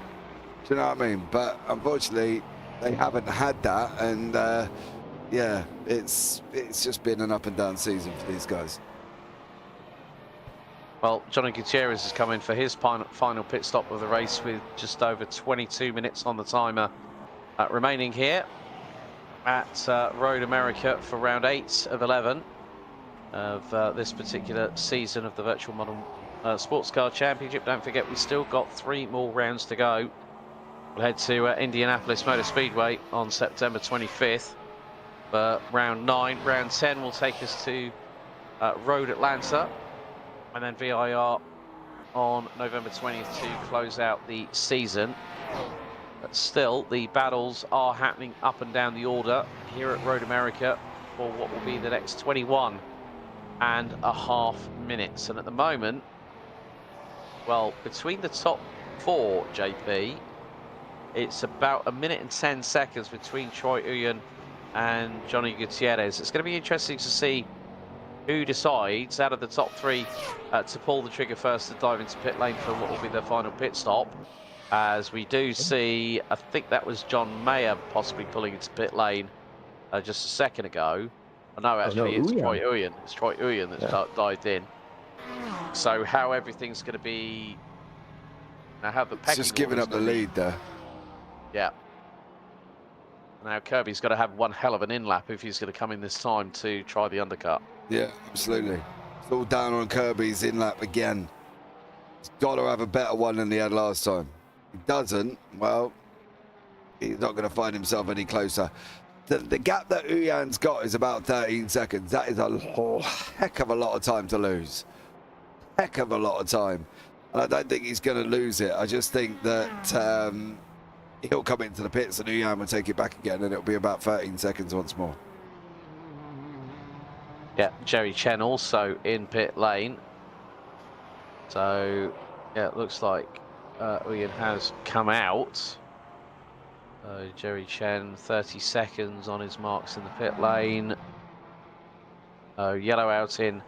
[SPEAKER 2] Do you know what I mean? But unfortunately, they haven't had that, and yeah, it's just been an up and down season for these guys.
[SPEAKER 5] Well, Johnny Gutierrez has come in for his final pit stop of the race with just over 22 minutes on the timer remaining here at Road America for round 8 of 11 of this particular season of the Virtual Modern Sports Car Championship. Don't forget, we've still got 3 more rounds to go. We'll head to Indianapolis Motor Speedway on September 25th for round 9. Round 10 will take us to Road Atlanta, and then VIR on November 20th to close out the season. But still, the battles are happening up and down the order here at Road America for what will be the next 21.5 minutes. And at the moment, well, between the top 4, JP, it's about 1 minute and 10 seconds between Troy Uyen and Johnny Gutierrez. It's going to be interesting to see who decides out of the top 3 to pull the trigger first to dive into pit lane for what will be their final pit stop. As we do see, I think that was John Mayer possibly pulling into pit lane just a second ago. Oh, no, actually, it's Troy Uyen. It's Troy Uyen that's dived in. So how everything's going to be... Now, how the pecking
[SPEAKER 2] just giving up the lead there.
[SPEAKER 5] Yeah. Now Kirby's got to have one hell of an in-lap if he's going to come in this time to try the undercut.
[SPEAKER 2] Yeah, absolutely. It's all down on Kirby's in-lap again. He's got to have a better one than he had last time. If he doesn't, well, he's not going to find himself any closer. The gap that Uyan's got is about 13 seconds. That is a heck of a lot of time to lose. Heck of a lot of time. And I don't think he's going to lose it. I just think that he'll come into the pits and Uyan will take it back again, and it'll be about 13 seconds once more.
[SPEAKER 5] Yeah, Jerry Chen also in pit lane. So, yeah, it looks like Uyan has come out. Jerry Chen, 30 seconds on his marks in the pit lane. Yellow out in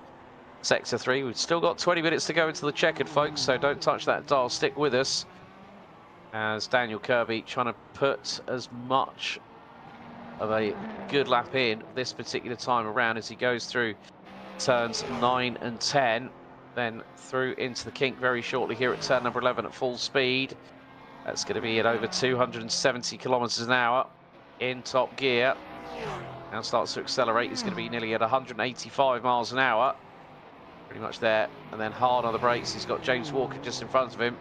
[SPEAKER 5] Sector 3. We've still got 20 minutes to go into the checkered, folks, so don't touch that dial. Stick with us. As Daniel Kirby trying to put as much of a good lap in this particular time around as he goes through turns 9 and 10. Then through into the kink very shortly here at turn number 11 at full speed. That's going to be at over 270 kilometers an hour in top gear. Now starts to accelerate. He's going to be nearly at 185 miles an hour. Pretty much there. And then hard on the brakes. He's got James Walker just in front of him.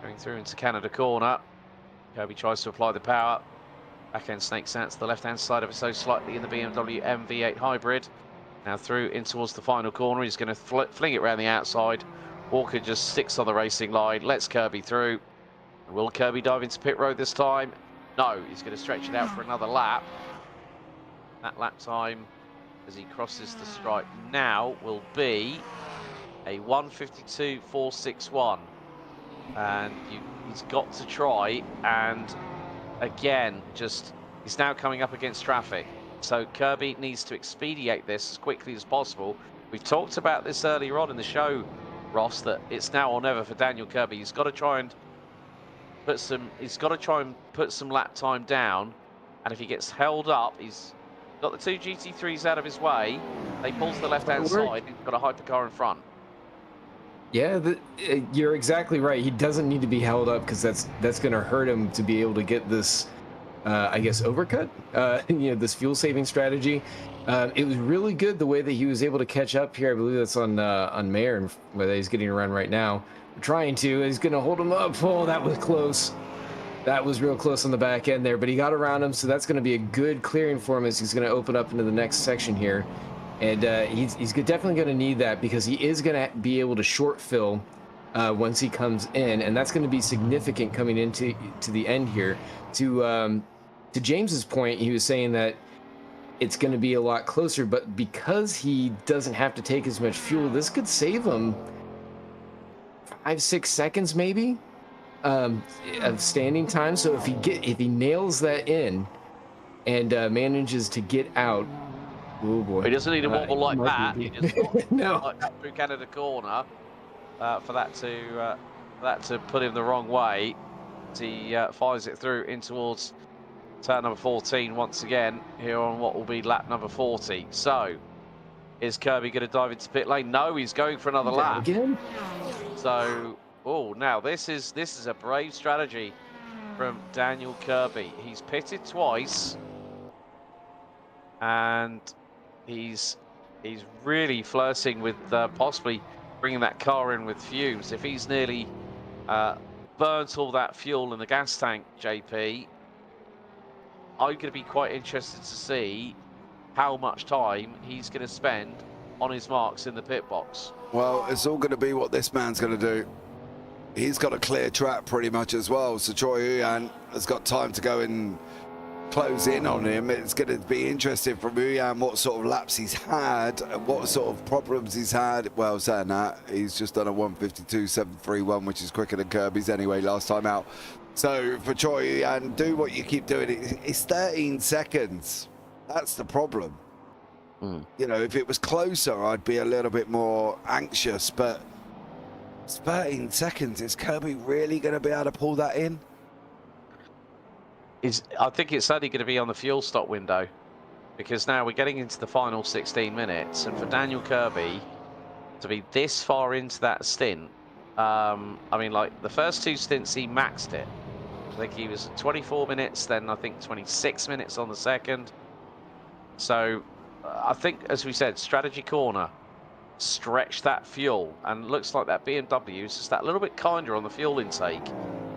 [SPEAKER 5] Going through into Canada corner. Kirby tries to apply the power. Back end snakes out to the left hand side of it so slightly in the BMW M8 hybrid. Now through in towards the final corner. He's going to fling it around the outside. Walker just sticks on the racing line. Lets Kirby through. Will Kirby dive into pit road this time? No, he's going to stretch it out for another lap. That lap time as he crosses the stripe now will be a 1:52.461. And he's got to try, and again, he's now coming up against traffic. So Kirby needs to expedite this as quickly as possible. We've talked about this earlier on in the show, Ross, that it's now or never for Daniel Kirby. He's got to try and put some lap time down, and if he gets held up, he's got the two GT3s out of his way. They pull to the left-hand side. He's got a hypercar in front.
[SPEAKER 6] Yeah, you're exactly right. He doesn't need to be held up because that's going to hurt him to be able to get this, I guess, overcut. This fuel-saving strategy. It was really good the way that he was able to catch up here. I believe that's on Mayer, where he's getting around right now. Trying to, he's going to hold him up. Oh, that was close. That was real close on the back end there, but he got around him, so that's going to be a good clearing for him as he's going to open up into the next section here. And he's definitely going to need that because he is going to be able to short fill once he comes in, and that's going to be significant coming into the end here. To James's point, he was saying that it's going to be a lot closer, but because he doesn't have to take as much fuel, this could save him 5-6 seconds maybe of standing time. So if he nails that in and manages to get out, oh boy,
[SPEAKER 5] he doesn't need to wobble like that. He just
[SPEAKER 6] no,
[SPEAKER 5] like that through Canada corner for that to put him the wrong way. He fires it through in towards turn number 14 once again here on what will be lap number 40. So is Kirby going to dive into pit lane? No, he's going for another lap.
[SPEAKER 6] Again?
[SPEAKER 5] So, now this is a brave strategy from Daniel Kirby. He's pitted twice, and he's really flirting with possibly bringing that car in with fumes. If he's nearly burnt all that fuel in the gas tank, JP, I'm going to be quite interested to see how much time he's going to spend on his marks in the pit box.
[SPEAKER 2] Well, it's all going to be what this man's going to do. He's got a clear track pretty much as well, so Troy Uyan has got time to go and close in on him. It's going to be interesting from Uyan what sort of laps he's had and what sort of problems he's had. Well, saying that, he's just done a 1:52.731, which is quicker than Kirby's anyway last time out. So for Troy Uyan, do what you keep doing. It's 13 seconds. That's the problem. You know, if it was closer, I'd be a little bit more anxious, but it's 13 seconds. Is Kirby really going to be able to pull that in?
[SPEAKER 5] I think it's only going to be on the fuel stop window, because now we're getting into the final 16 minutes, and for Daniel Kirby to be this far into that stint, I mean, like the first two stints he maxed it, I think he was 24 minutes, then I think 26 minutes on the second. So I think, as we said, strategy corner, stretch that fuel, and looks like that BMW is just that little bit kinder on the fuel intake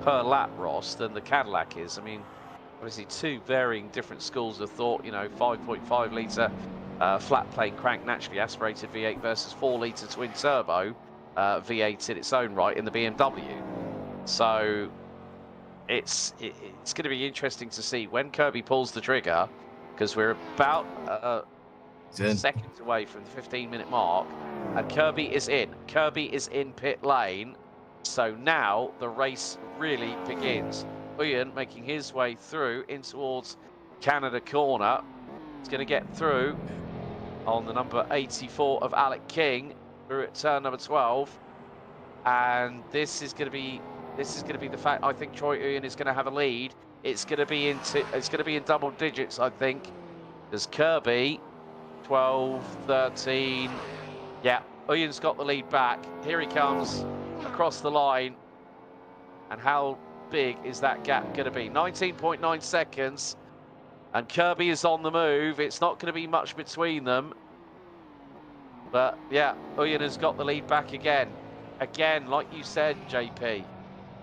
[SPEAKER 5] per lap, Ross, than the Cadillac is. I mean, obviously two varying different schools of thought, you know, 5.5 litre flat plane crank naturally aspirated V8 versus 4 litre twin turbo V8 in its own right in the BMW. So it's going to be interesting to see when Kirby pulls the trigger, because we're about seconds away from the 15-minute mark, and Kirby is in. Kirby is in pit lane. So now the race really begins. Ian making his way through in towards Canada corner. He's going to get through on the number 84 of Alec King through at turn number 12, and this is going to be the fact. I think Troy Ian is going to have a lead. It's going to be in double digits, I think, because Kirby 12, 13. Yeah, Ian's got the lead back. Here he comes across the line. And how big is that gap going to be? 19.9 seconds. And Kirby is on the move. It's not going to be much between them. But yeah, Ian has got the lead back again. Again, like you said, JP,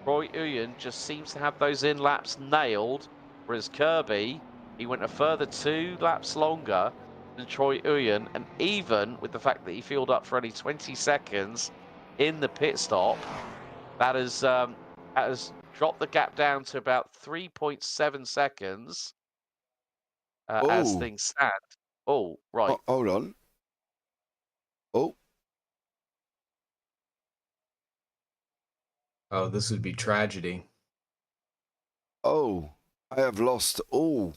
[SPEAKER 5] Roy Ian just seems to have those in laps nailed. Whereas Kirby, he went a further 2 laps longer than Troy Ian. And even with the fact that he fueled up for only 20 seconds in the pit stop, that has dropped the gap down to about 3.7 seconds as things stand. Oh, right.
[SPEAKER 2] Hold on. Oh.
[SPEAKER 6] Oh, this would be tragedy.
[SPEAKER 2] Oh, I have lost all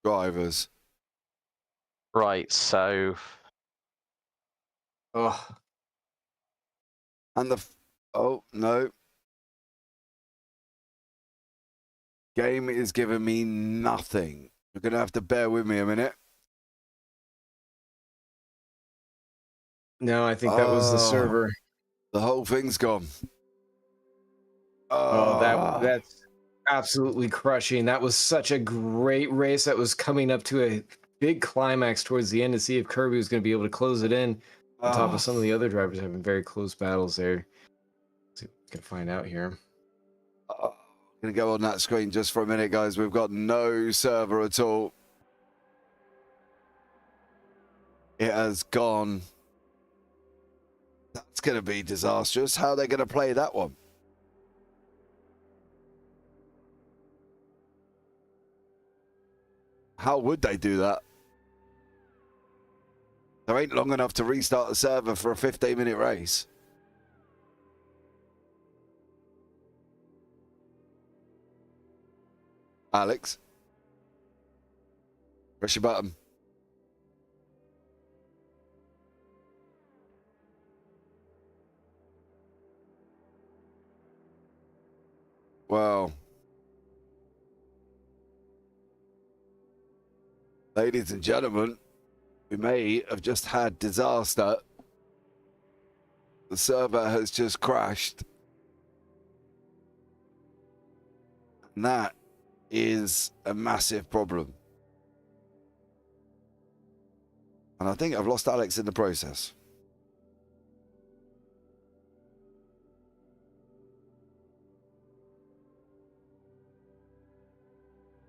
[SPEAKER 2] drivers.
[SPEAKER 5] Right, so...
[SPEAKER 6] Oh.
[SPEAKER 2] And oh, no. Game is giving me nothing. You're going to have to bear with me a minute.
[SPEAKER 6] No, I think that was the server.
[SPEAKER 2] The whole thing's gone.
[SPEAKER 6] Oh, that's absolutely crushing. That was such a great race that was coming up to a big climax towards the end to see if Kirby was going to be able to close it in on top of some of the other drivers having very close battles there. Let's see what we can find out here.
[SPEAKER 2] Going to go on that screen just for a minute, guys. We've got no server at all. It has gone. That's going to be disastrous. How are they going to play that one? How would they do that? There ain't long enough to restart the server for a 15-minute race. Alex, press your button. Well, ladies and gentlemen, we may have just had disaster. The server has just crashed. And that is a massive problem. And I think I've lost Alex in the process.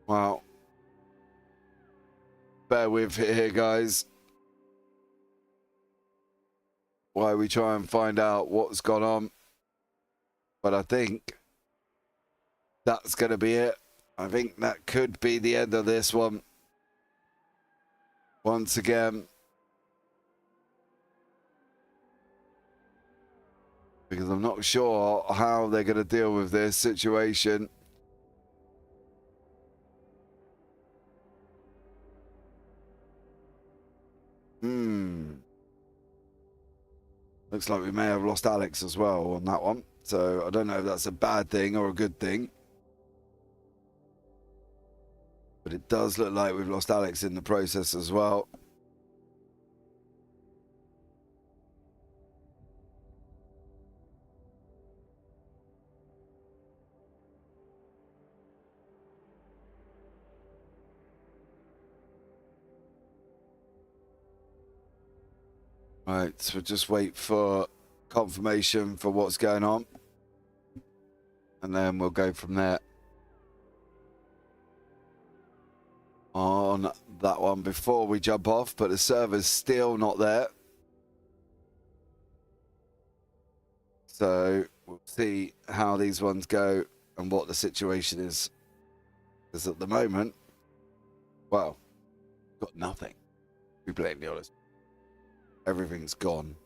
[SPEAKER 2] Wow. Bear with it here, guys, while we try and find out what's gone on. But I think that's going to be it. I think that could be the end of this one. Once again. Because I'm not sure how they're going to deal with this situation. Looks like we may have lost Alex as well on that one. So I don't know if that's a bad thing or a good thing. But it does look like we've lost Alex in the process as well. Right, so just wait for confirmation for what's going on, and then we'll go from there on that one before we jump off, but the server's still not there. So we'll see how these ones go and what the situation is. Because at the moment, well, got nothing, to be blatantly honest. Everything's gone.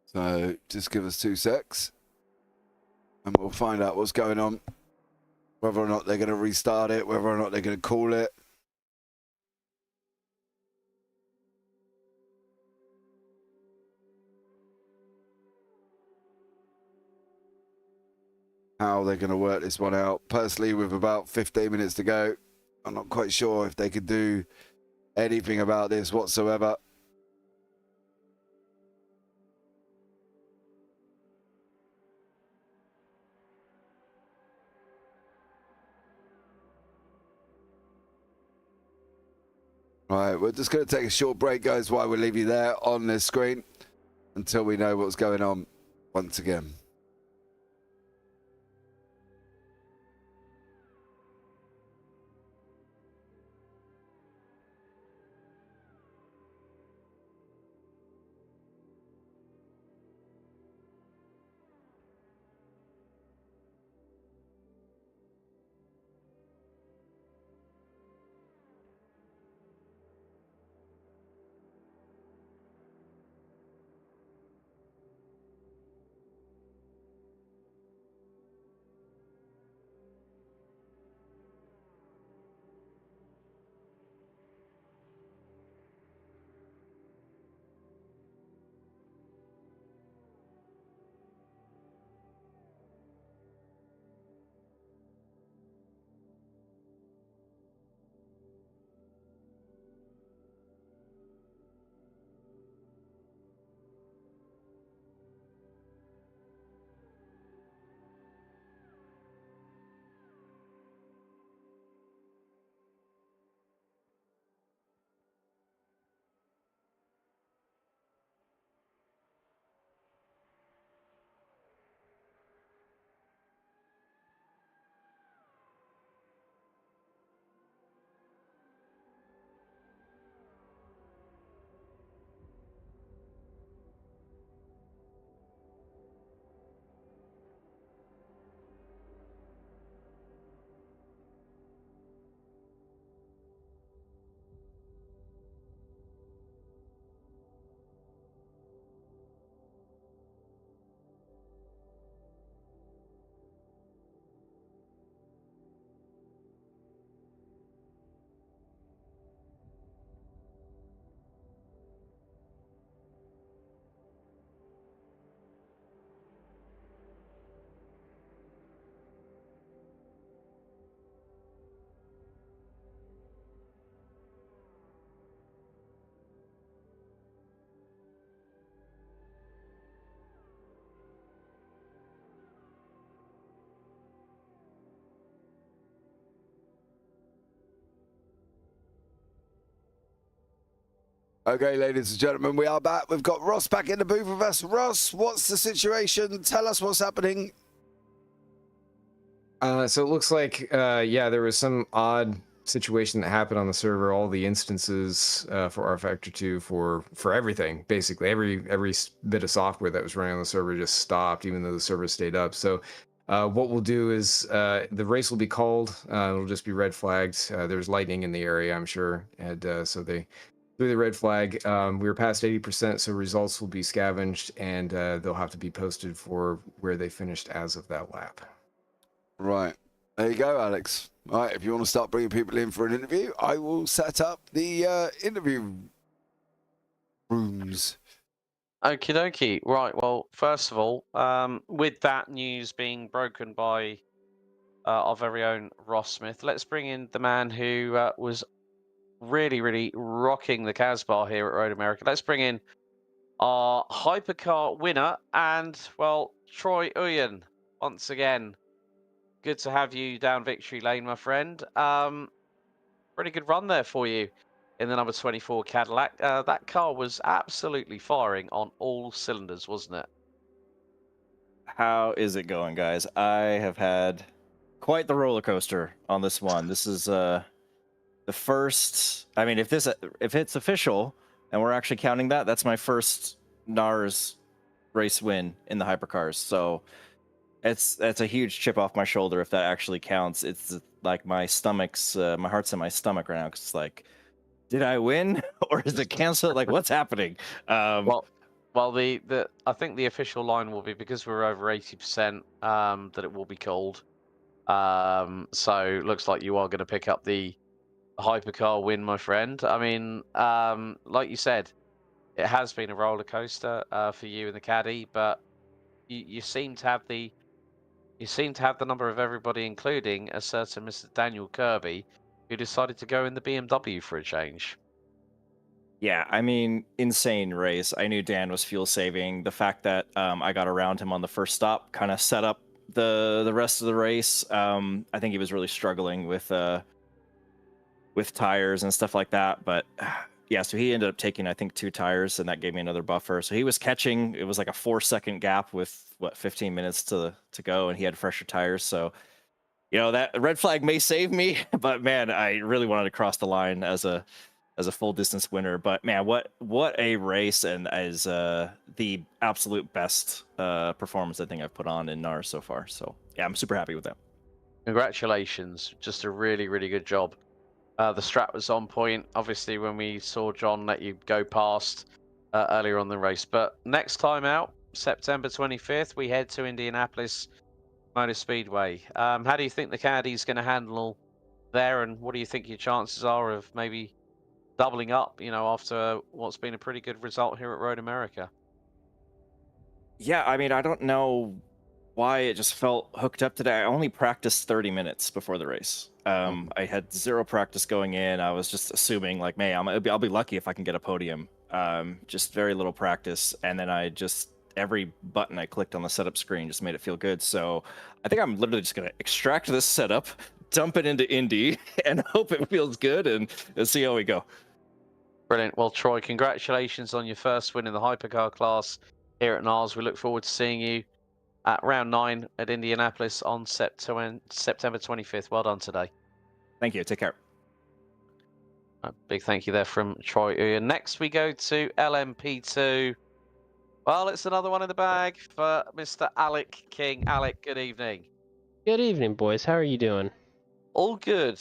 [SPEAKER 2] So just give us 2 secs and we'll find out what's going on. Whether or not they're going to restart it, whether or not they're going to call it. How they're going to work this one out. Personally, with about 15 minutes to go, I'm not quite sure if they could do anything about this whatsoever. Right, we're just going to take a short break, guys, while we leave you there on this screen until we know what's going on once again. Okay, ladies and gentlemen, we are back. We've got Ross back in the booth with us. Ross, what's the situation? Tell us what's happening.
[SPEAKER 6] So it looks like, yeah, there was some odd situation that happened on the server. All the instances for R Factor 2 for everything, basically every bit of software that was running on the server just stopped, even though the server stayed up. So what we'll do is the race will be called. It'll just be red flagged. There's lightning in the area, I'm sure, and so they threw the red flag. We were past 80%, so results will be scavenged, and they'll have to be posted for where they finished as of that lap.
[SPEAKER 2] Right. There you go, Alex. All right, if you want to start bringing people in for an interview, I will set up the interview rooms.
[SPEAKER 5] Okie dokie. Right. Well, first of all, with that news being broken by our very own Ross Smith, let's bring in the man who was really, really rocking the Casbah here at Road America. Let's bring in our hypercar winner and, well, Troy Uyen once again. Good to have you down victory lane, my friend. Pretty good run there for you in the number 24 Cadillac. That car was absolutely firing on all cylinders, wasn't it?
[SPEAKER 7] How is it going, guys? I have had quite the roller coaster on this one. This is the first. I mean, if it's official and we're actually counting that, that's my first NARS race win in the hypercars. So that's a huge chip off my shoulder if that actually counts. It's like my heart's in my stomach right now because it's like, did I win or is it canceled? Like, what's happening?
[SPEAKER 5] Well, I think the official line will be, because we're over 80%, that it will be called. So looks like you are going to pick up the hypercar win, my friend. I mean, like you said, it has been a roller coaster for you and the caddy, but you seem to have the number of everybody, including a certain Mr. Daniel Kirby, who decided to go in the BMW for a change.
[SPEAKER 7] Yeah, I mean, insane race. I knew Dan was fuel saving. The fact that I got around him on the first stop kind of set up the rest of the race. I think he was really struggling with tires and stuff like that. But yeah, so he ended up taking, I think, 2 tires, and that gave me another buffer. So he was catching. It was like a 4-second gap with 15 minutes to go, and he had fresher tires. So that red flag may save me, but man, I really wanted to cross the line as a full distance winner. But man, what a race, and as the absolute best performance I think I've put on in NARS so far. So yeah, I'm super happy with that.
[SPEAKER 5] Congratulations, just a really, really good job. The strat was on point, obviously, when we saw John let you go past earlier on the race. But next time out, September 25th, we head to Indianapolis Motor Speedway. How do you think the caddy's going to handle there, and what do you think your chances are of maybe doubling up, after what's been a pretty good result here at Road America?
[SPEAKER 7] Yeah, I mean, I don't know why it just felt hooked up today. I only practiced 30 minutes before the race. I had 0 practice going in. I was just assuming, like, man, I'll be lucky if I can get a podium. Just very little practice, and then every button I clicked on the setup screen just made it feel good. So I think I'm literally just going to extract this setup, dump it into Indy, and hope it feels good, and see how we go.
[SPEAKER 5] Brilliant. Well, Troy, congratulations on your first win in the hypercar class here at NARS. We look forward to seeing you at round 9 at Indianapolis on September 25th. Well done today.
[SPEAKER 7] Thank you. Take care.
[SPEAKER 5] A big thank you there from Troy Uyen. Next, we go to LMP2. Well, it's another one in the bag for Mr. Alec King. Alec, good evening.
[SPEAKER 8] Good evening, boys. How are you doing?
[SPEAKER 5] All good.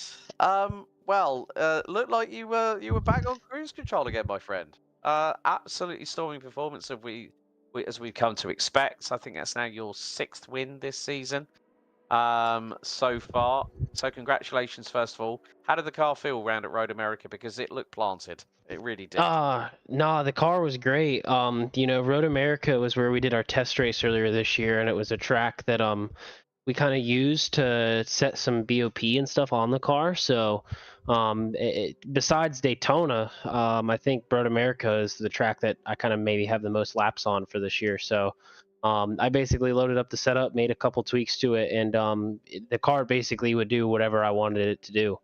[SPEAKER 5] Well, looked like you were back on cruise control again, my friend. Absolutely storming performance as we've come to expect. I think that's now your 6th win this season so far. So congratulations, first of all. How did the car feel around at Road America? Because it looked planted. It really did.
[SPEAKER 8] No, the car was great. Road America was where we did our test race earlier this year, and it was a track that we kind of used to set some BOP and stuff on the car. So besides Daytona, I think Road America is the track that I kind of maybe have the most laps on for this year. So I basically loaded up the setup, made a couple tweaks to it, and the car basically would do whatever I wanted it to do.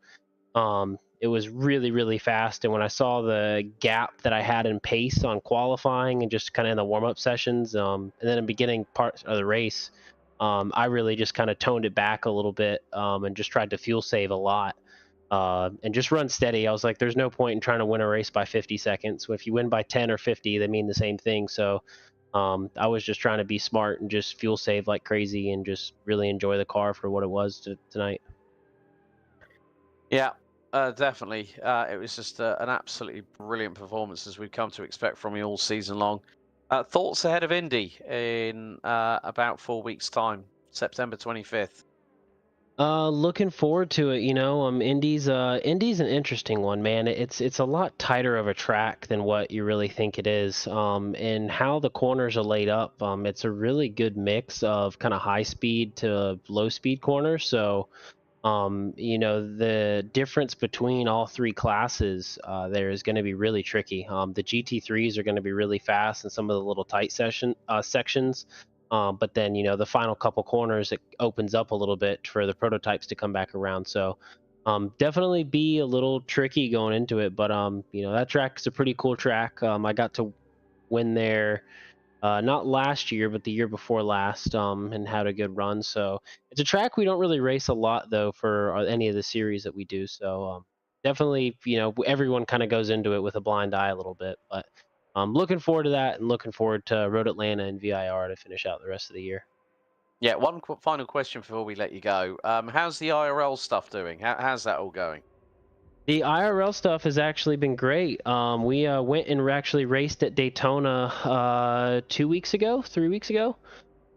[SPEAKER 8] It was really, really fast, and when I saw the gap that I had in pace on qualifying and just kind of in the warm-up sessions, and then in the beginning part of the race, I really just kind of toned it back a little bit and just tried to fuel save a lot and just run steady. I was like, there's no point in trying to win a race by 50 seconds. If you win by 10 or 50, they mean the same thing. So I was just trying to be smart and just fuel save like crazy and just really enjoy the car for what it was tonight.
[SPEAKER 5] Yeah, definitely. It was just an absolutely brilliant performance, as we've come to expect from you all season long. Thoughts ahead of Indy in about 4 weeks' time, September 25th?
[SPEAKER 8] Looking forward to it. Indy's an interesting one, man. It's a lot tighter of a track than what you really think it is. And how the corners are laid up, it's a really good mix of kind of high speed to low speed corners. So, the difference between all three classes there is going to be really tricky. The GT3s are going to be really fast in some of the little tight sections. But then, the final couple corners, it opens up a little bit for the prototypes to come back around. So definitely be a little tricky going into it. But, that track is a pretty cool track. I got to win there not last year, but the year before last, and had a good run. So it's a track we don't really race a lot, though, for any of the series that we do. So definitely, everyone kind of goes into it with a blind eye a little bit. But I'm looking forward to that and looking forward to Road Atlanta and VIR to finish out the rest of the year.
[SPEAKER 5] Yeah, one final question before we let you go. How's the IRL stuff doing? How's that all going?
[SPEAKER 8] The IRL stuff has actually been great. We went and actually raced at Daytona 3 weeks ago,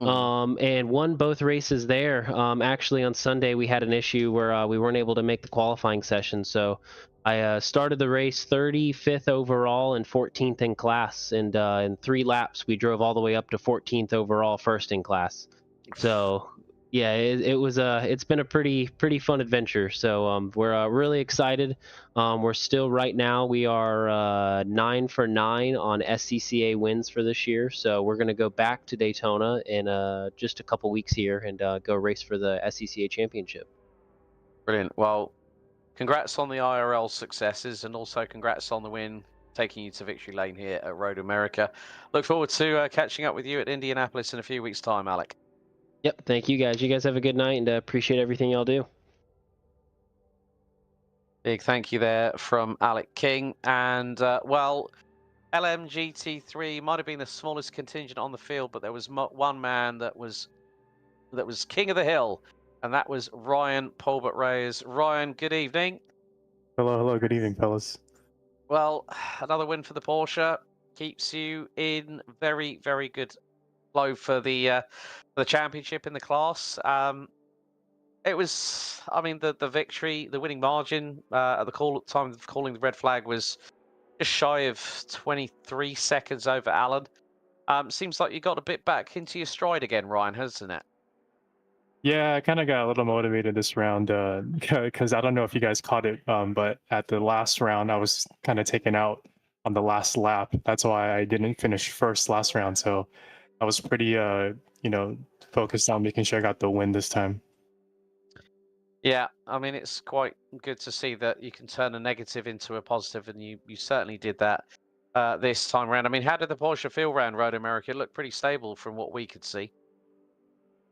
[SPEAKER 8] and won both races there. Actually, on Sunday, we had an issue where we weren't able to make the qualifying session. So I started the race 35th overall and 14th in class. And in 3 laps, we drove all the way up to 14th overall, first in class. So yeah, it's been a pretty fun adventure. So we're really excited. We're still right now we are 9 for 9 on SCCA wins for this year. So we're gonna go back to Daytona in just a couple weeks here and go race for the SCCA championship.
[SPEAKER 5] Brilliant. Well, congrats on the IRL successes, and also congrats on the win, taking you to victory lane here at Road America. Look forward to catching up with you at Indianapolis in a few weeks' time, Alec.
[SPEAKER 8] Yep. Thank you guys. You guys have a good night and appreciate everything y'all do.
[SPEAKER 5] Big thank you there from Alec King. And well, LMGT3 might have been the smallest contingent on the field, but there was one man that was king of the hill, and that was Ryan Paulbert Reyes. Ryan, good evening.
[SPEAKER 9] Hello, good evening, fellas.
[SPEAKER 5] Well, another win for the Porsche keeps you in very, very good flow for the championship in the class. It was, I mean, the victory, the winning margin at the time of calling the red flag was just shy of 23 seconds over Alan. Seems like you got a bit back into your stride again, Ryan, hasn't it?
[SPEAKER 9] Yeah, I kind of got a little motivated this round because I don't know if you guys caught it, but at the last round, I was kind of taken out on the last lap. That's why I didn't finish first last round. So I was pretty, focused on making sure I got the win this time.
[SPEAKER 5] Yeah, I mean, it's quite good to see that you can turn a negative into a positive, and you certainly did that this time around. I mean, how did the Porsche feel around Road America? It looked pretty stable from what we could see.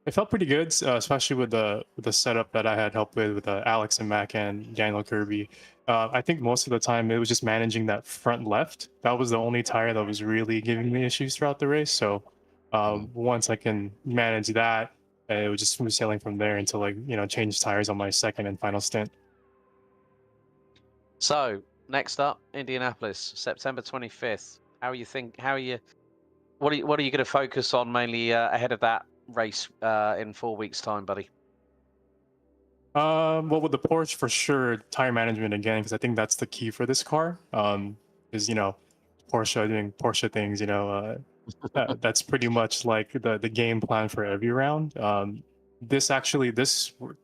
[SPEAKER 9] It felt pretty good, especially with the setup that I had helped with Alex and Mac and Daniel Kirby. I think most of the time it was just managing that front left. That was the only tire that was really giving me issues throughout the race. So once I can manage that, it was just smooth sailing from there until change tires on my second and final stint.
[SPEAKER 5] So next up, Indianapolis, September 25th. What are you going to focus on mainly ahead of that race in 4 weeks' time, buddy?
[SPEAKER 9] Well, with the Porsche, for sure, tire management again, because I think that's the key for this car. Is Porsche doing Porsche things. That's pretty much like the game plan for every round. This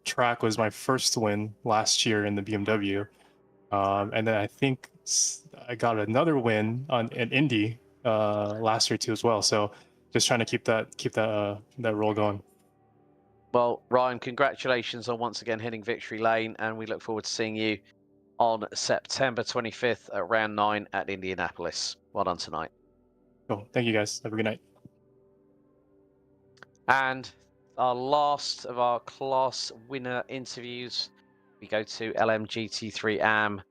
[SPEAKER 9] track was my first win last year in the BMW, and then I think I got another win in Indy last year too as well. So just trying to keep that roll going.
[SPEAKER 5] Well, Ryan, congratulations on once again hitting victory lane, and we look forward to seeing you on September 25th at round 9 at Indianapolis. Well done tonight.
[SPEAKER 9] Cool. Thank you, guys. Have a good night.
[SPEAKER 5] And our last of our class winner interviews, we go to LMGT3 AM.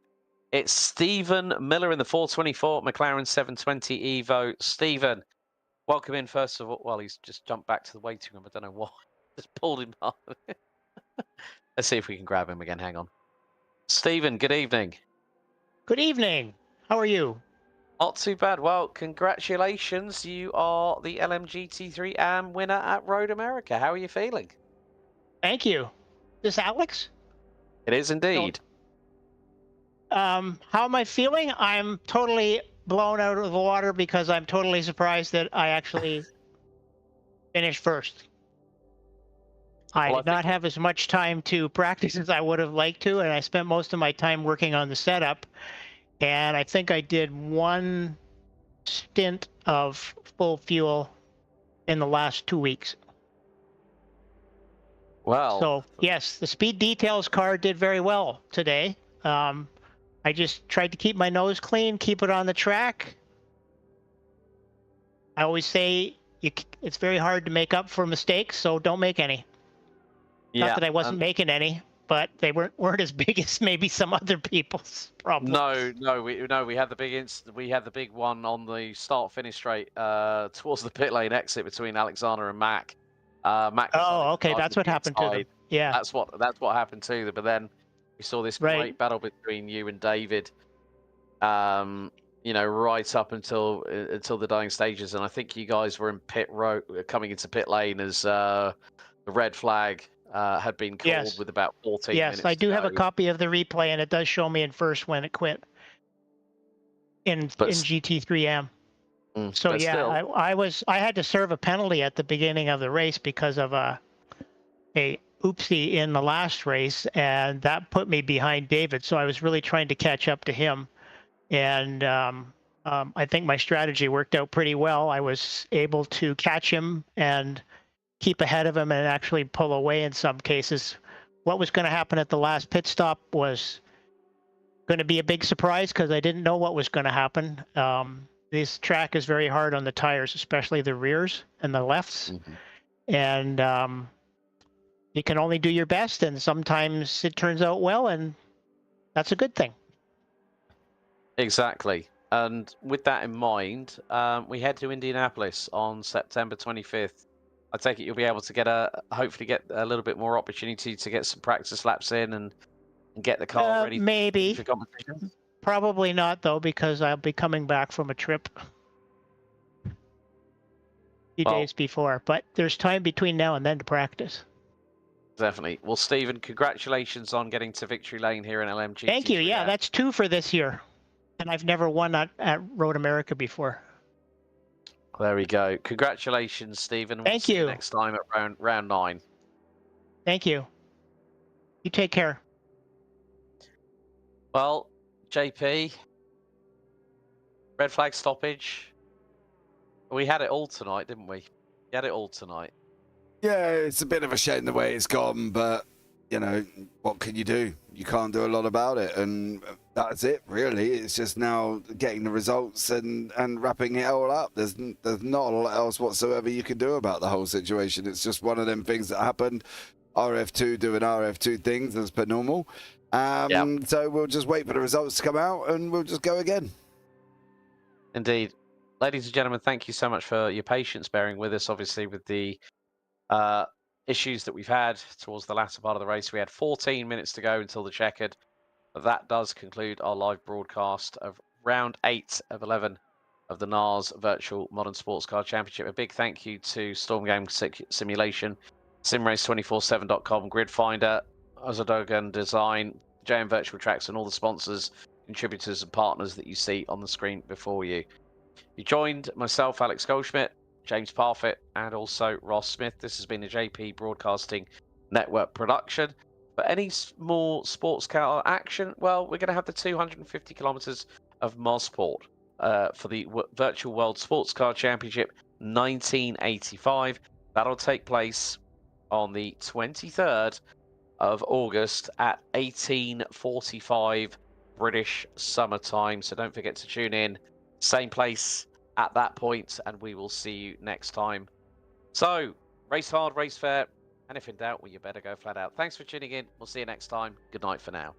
[SPEAKER 5] It's Stephen Miller in the 424 McLaren 720 Evo. Stephen, welcome in first of all. Well, he's just jumped back to the waiting room. I don't know why. Just pulled him up. Let's see if we can grab him again. Hang on. Stephen, good evening.
[SPEAKER 10] Good evening. How are you?
[SPEAKER 5] Not too bad. Well, congratulations. You are the LMGT3 AM winner at Road America. How are you feeling?
[SPEAKER 10] Thank you. this Alex?
[SPEAKER 5] It is indeed.
[SPEAKER 10] How am I feeling? I'm totally blown out of the water because I'm totally surprised that I actually finished first. I did not have as much time to practice as I would have liked to, and I spent most of my time working on the setup. And I think I did one stint of full fuel in the last 2 weeks.
[SPEAKER 5] Well,
[SPEAKER 10] so yes, the speed details car did very well today. I just tried to keep my nose clean, keep it on the track. I always say it's very hard to make up for mistakes, so don't make any.
[SPEAKER 5] Yeah,
[SPEAKER 10] Not that I wasn't making any, but they weren't as big as maybe some other people's problems.
[SPEAKER 5] No, we had the big one on the start-finish straight towards the pit lane exit between Alexander and Mac. Mac.
[SPEAKER 10] Oh, okay, that's what happened to them. Yeah,
[SPEAKER 5] that's what happened to them. But then we saw this great battle between you and David. You know, right up until the dying stages, and I think you guys were in pit row, coming into pit lane as the red flag had been called with about 14 minutes.
[SPEAKER 10] Yes, I do have a copy of the replay, and it does show me in first when it quit in GT3M. So yeah, I had to serve a penalty at the beginning of the race because of a oopsie in the last race, and that put me behind David. So I was really trying to catch up to him, and I think my strategy worked out pretty well. I was able to catch him and keep ahead of him and actually pull away in some cases. What was going to happen at the last pit stop was going to be a big surprise because I didn't know what was going to happen. This track is very hard on the tires, especially the rears and the lefts. And you can only do your best, and sometimes it turns out well, and that's a good thing.
[SPEAKER 5] Exactly. And with that in mind, we head to Indianapolis on September 25th. I take it you'll be able to hopefully get a little bit more opportunity to get some practice laps in and get the car ready for competition.
[SPEAKER 10] Probably not, though, because I'll be coming back from a trip a few days before. But there's time between now and then to practice.
[SPEAKER 5] Definitely. Well, Stephen, congratulations on getting to victory lane here in LMG.
[SPEAKER 10] Thank you. Yeah, that's 2 for this year. And I've never won at Road America before.
[SPEAKER 5] There we go. Congratulations, Stephen.
[SPEAKER 10] Thank you.
[SPEAKER 5] See you next time at round 9.
[SPEAKER 10] Thank you. You take care.
[SPEAKER 5] Well, JP, red flag stoppage. We had it all tonight, didn't we? We had it all tonight.
[SPEAKER 2] Yeah, it's a bit of a shame the way it's gone, but you know, what can you do? You can't do a lot about it, and that's it, really. It's just now getting the results and wrapping it all up. There's not a lot else whatsoever you can do about the whole situation. It's just one of them things that happened. RF2 doing RF2 things as per normal. So we'll just wait for the results to come out, and we'll just go again.
[SPEAKER 5] Indeed. Ladies and gentlemen, thank you so much for your patience bearing with us, obviously, with the issues that we've had towards the latter part of the race. We had 14 minutes to go until the checkered. But that does conclude our live broadcast of round 8 of 11 of the NARS Virtual Modern Sports Car Championship. A big thank you to Storm Game Simulation, simrace247.com, Gridfinder, Azadogan Design, JM Virtual Tracks, and all the sponsors, contributors, and partners that you see on the screen before you. You joined myself, Alex Goldschmidt, James Parfitt, and also Ross Smith. This has been a JP Broadcasting Network production. For any more sports car action, well, we're going to have the 250 kilometers of Mosport for the Virtual World Sports Car Championship 1985. That'll take place on the 23rd of August at 18:45 British Summer Time. So don't forget to tune in. Same place at that point, and we will see you next time. So, race hard, race fair, and if in doubt, well, you better go flat out. Thanks for tuning in. We'll see you next time. Good night for now.